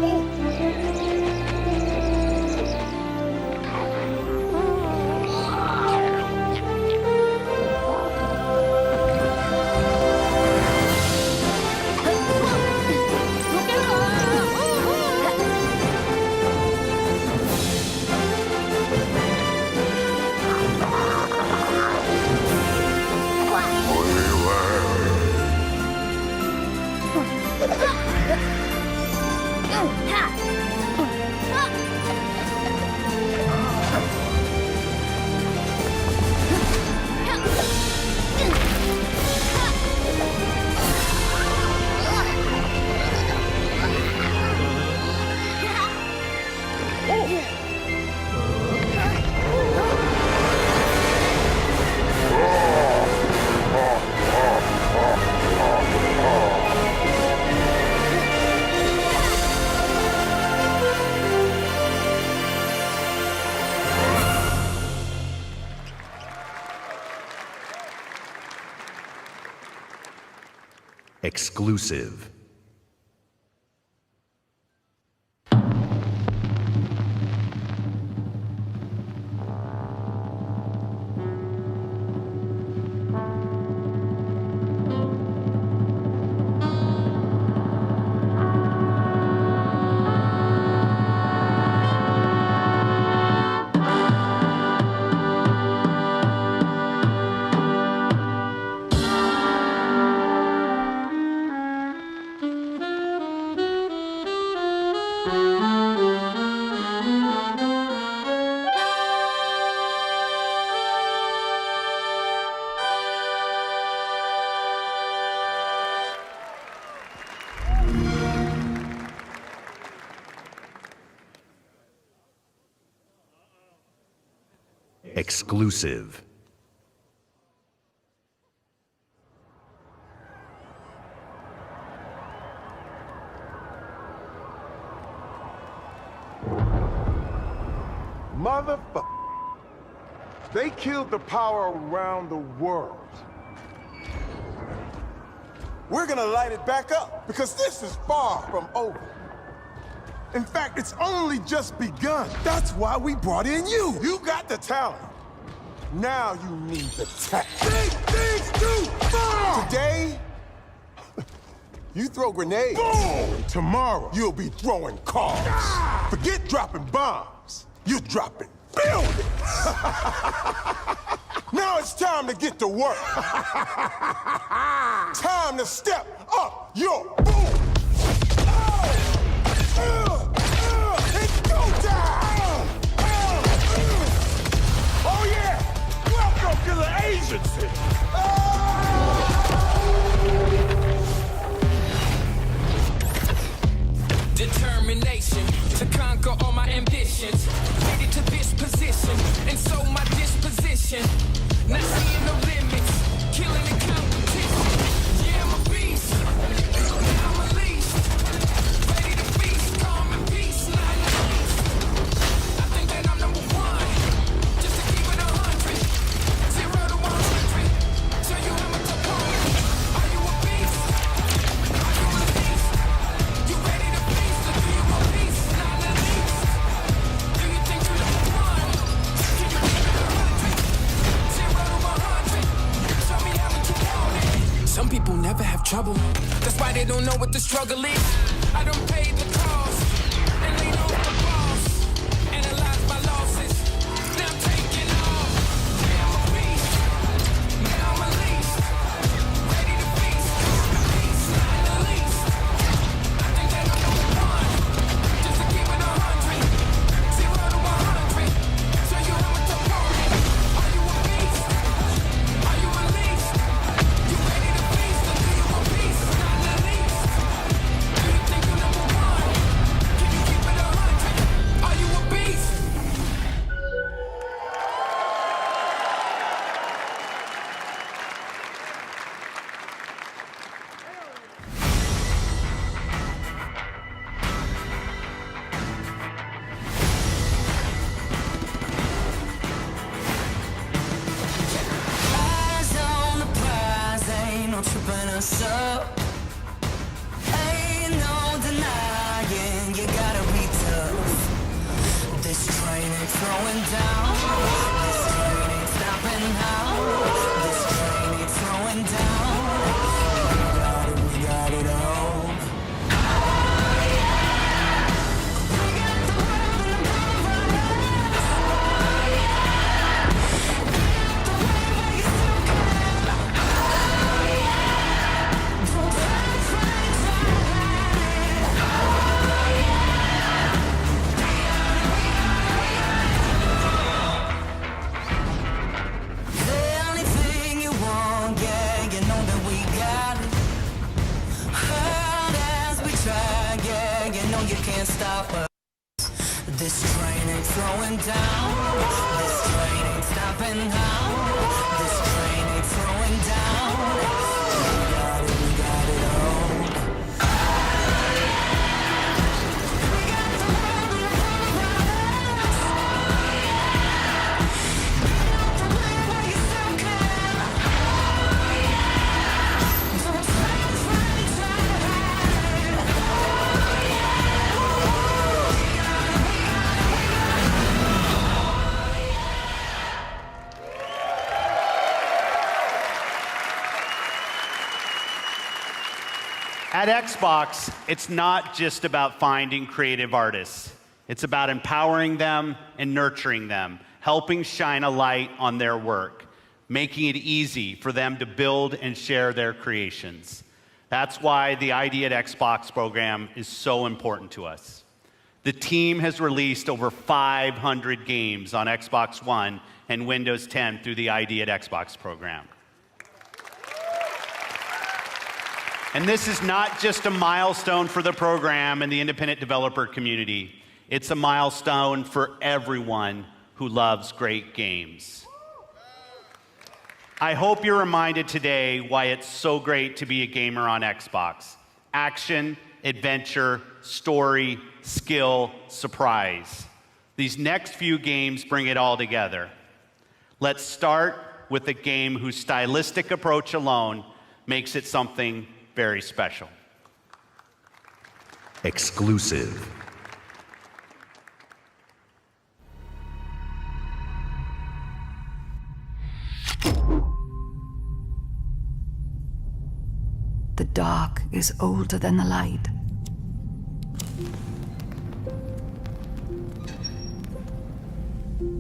on! Exclusive. Exclusive. Motherfucker. They killed the power around the world. We're gonna light it back up, because this is far from over. In fact, it's only just begun. That's why we brought in you. You got the talent. Now you need the tech. Big things do fall! Today, you throw grenades. Boom! Tomorrow, you'll be throwing cars. Ah! Forget dropping bombs. You're dropping buildings. Now it's time to get to work. Time to step up your boom. It's go time! Oh yeah! Welcome to the agency! Determination to conquer all my ambitions. Made it to this position, and so my disposition. Not seeing no limits, killing the competition. Yeah, I'm a beast. Now I'm released. Ready to feast, calm and what the struggle is. I done paid the cost and lean on the boss. Analyze my losses. Now I'm taking off. Yeah, I'm a beast. Now I'm released. Ready to feast. Beast, not the least. I think that I'm number one. Just to keep it 100. 0 to 100. Show you how much I'm pouring. Are you a beast? Are you released? You ready to feast? Or do you a beast? Not the least. Do you think you're number one? Can you keep it 100? Are you a beast? Eyes on the prize, ain't no tripping us up. Ain't no denying, you gotta be tough. This train ain't slowing down. This train ain't stopping now. This train ain't slowing down. We got it all. Anything you want, yeah, you know that we got it. Hard as we try, yeah, you know you can't stop us. This train ain't slowing down. This train ain't stopping now. This train ain't slowing down. We got it all. At Xbox, it's not just about finding creative artists. It's about empowering them and nurturing them, helping shine a light on their work, making it easy for them to build and share their creations. That's why the ID at Xbox program is so important to us. The team has released over 500 games on Xbox One and Windows 10 through the ID at Xbox program. And this is not just a milestone for the program and the independent developer community. It's a milestone for everyone who loves great games. I hope you're reminded today why it's so great to be a gamer on Xbox. Action, adventure, story, skill, surprise. These next few games bring it all together. Let's start with a game whose stylistic approach alone makes it something very special. Exclusive. The dark is older than the light.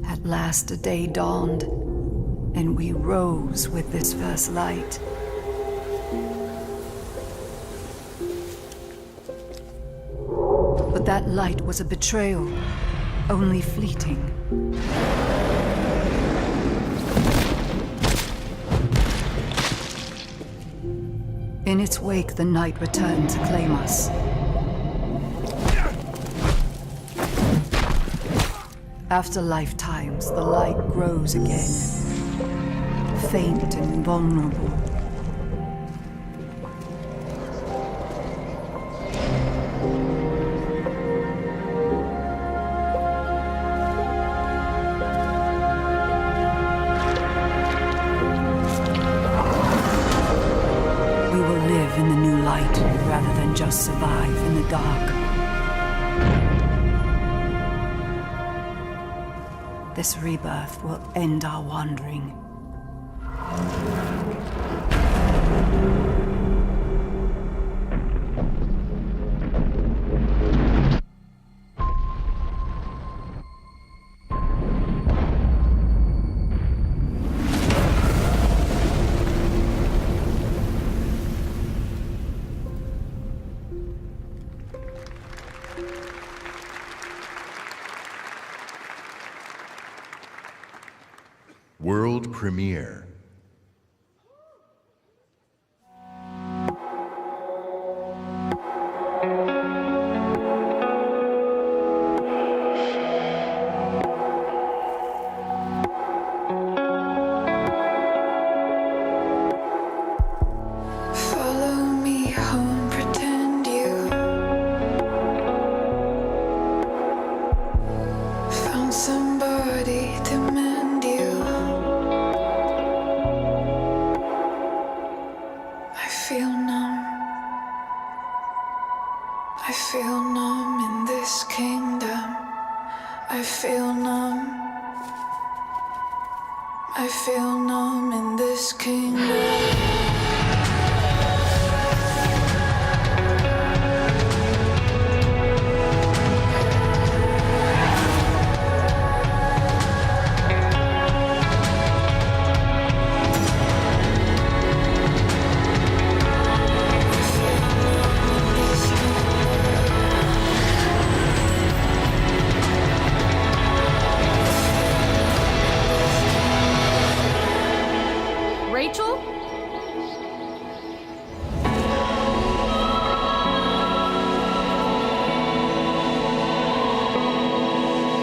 At last a day dawned, and we rose with this first light. But that light was a betrayal, only fleeting. In its wake, the night returned to claim us. After lifetimes, the light grows again, faint and vulnerable. We will live in the new light rather than just survive in the dark. This rebirth will end our wandering. World premiere. Follow me home, pretend you found somebody to mend you. I feel numb. I feel numb in this kingdom. I feel numb. I feel numb in this kingdom.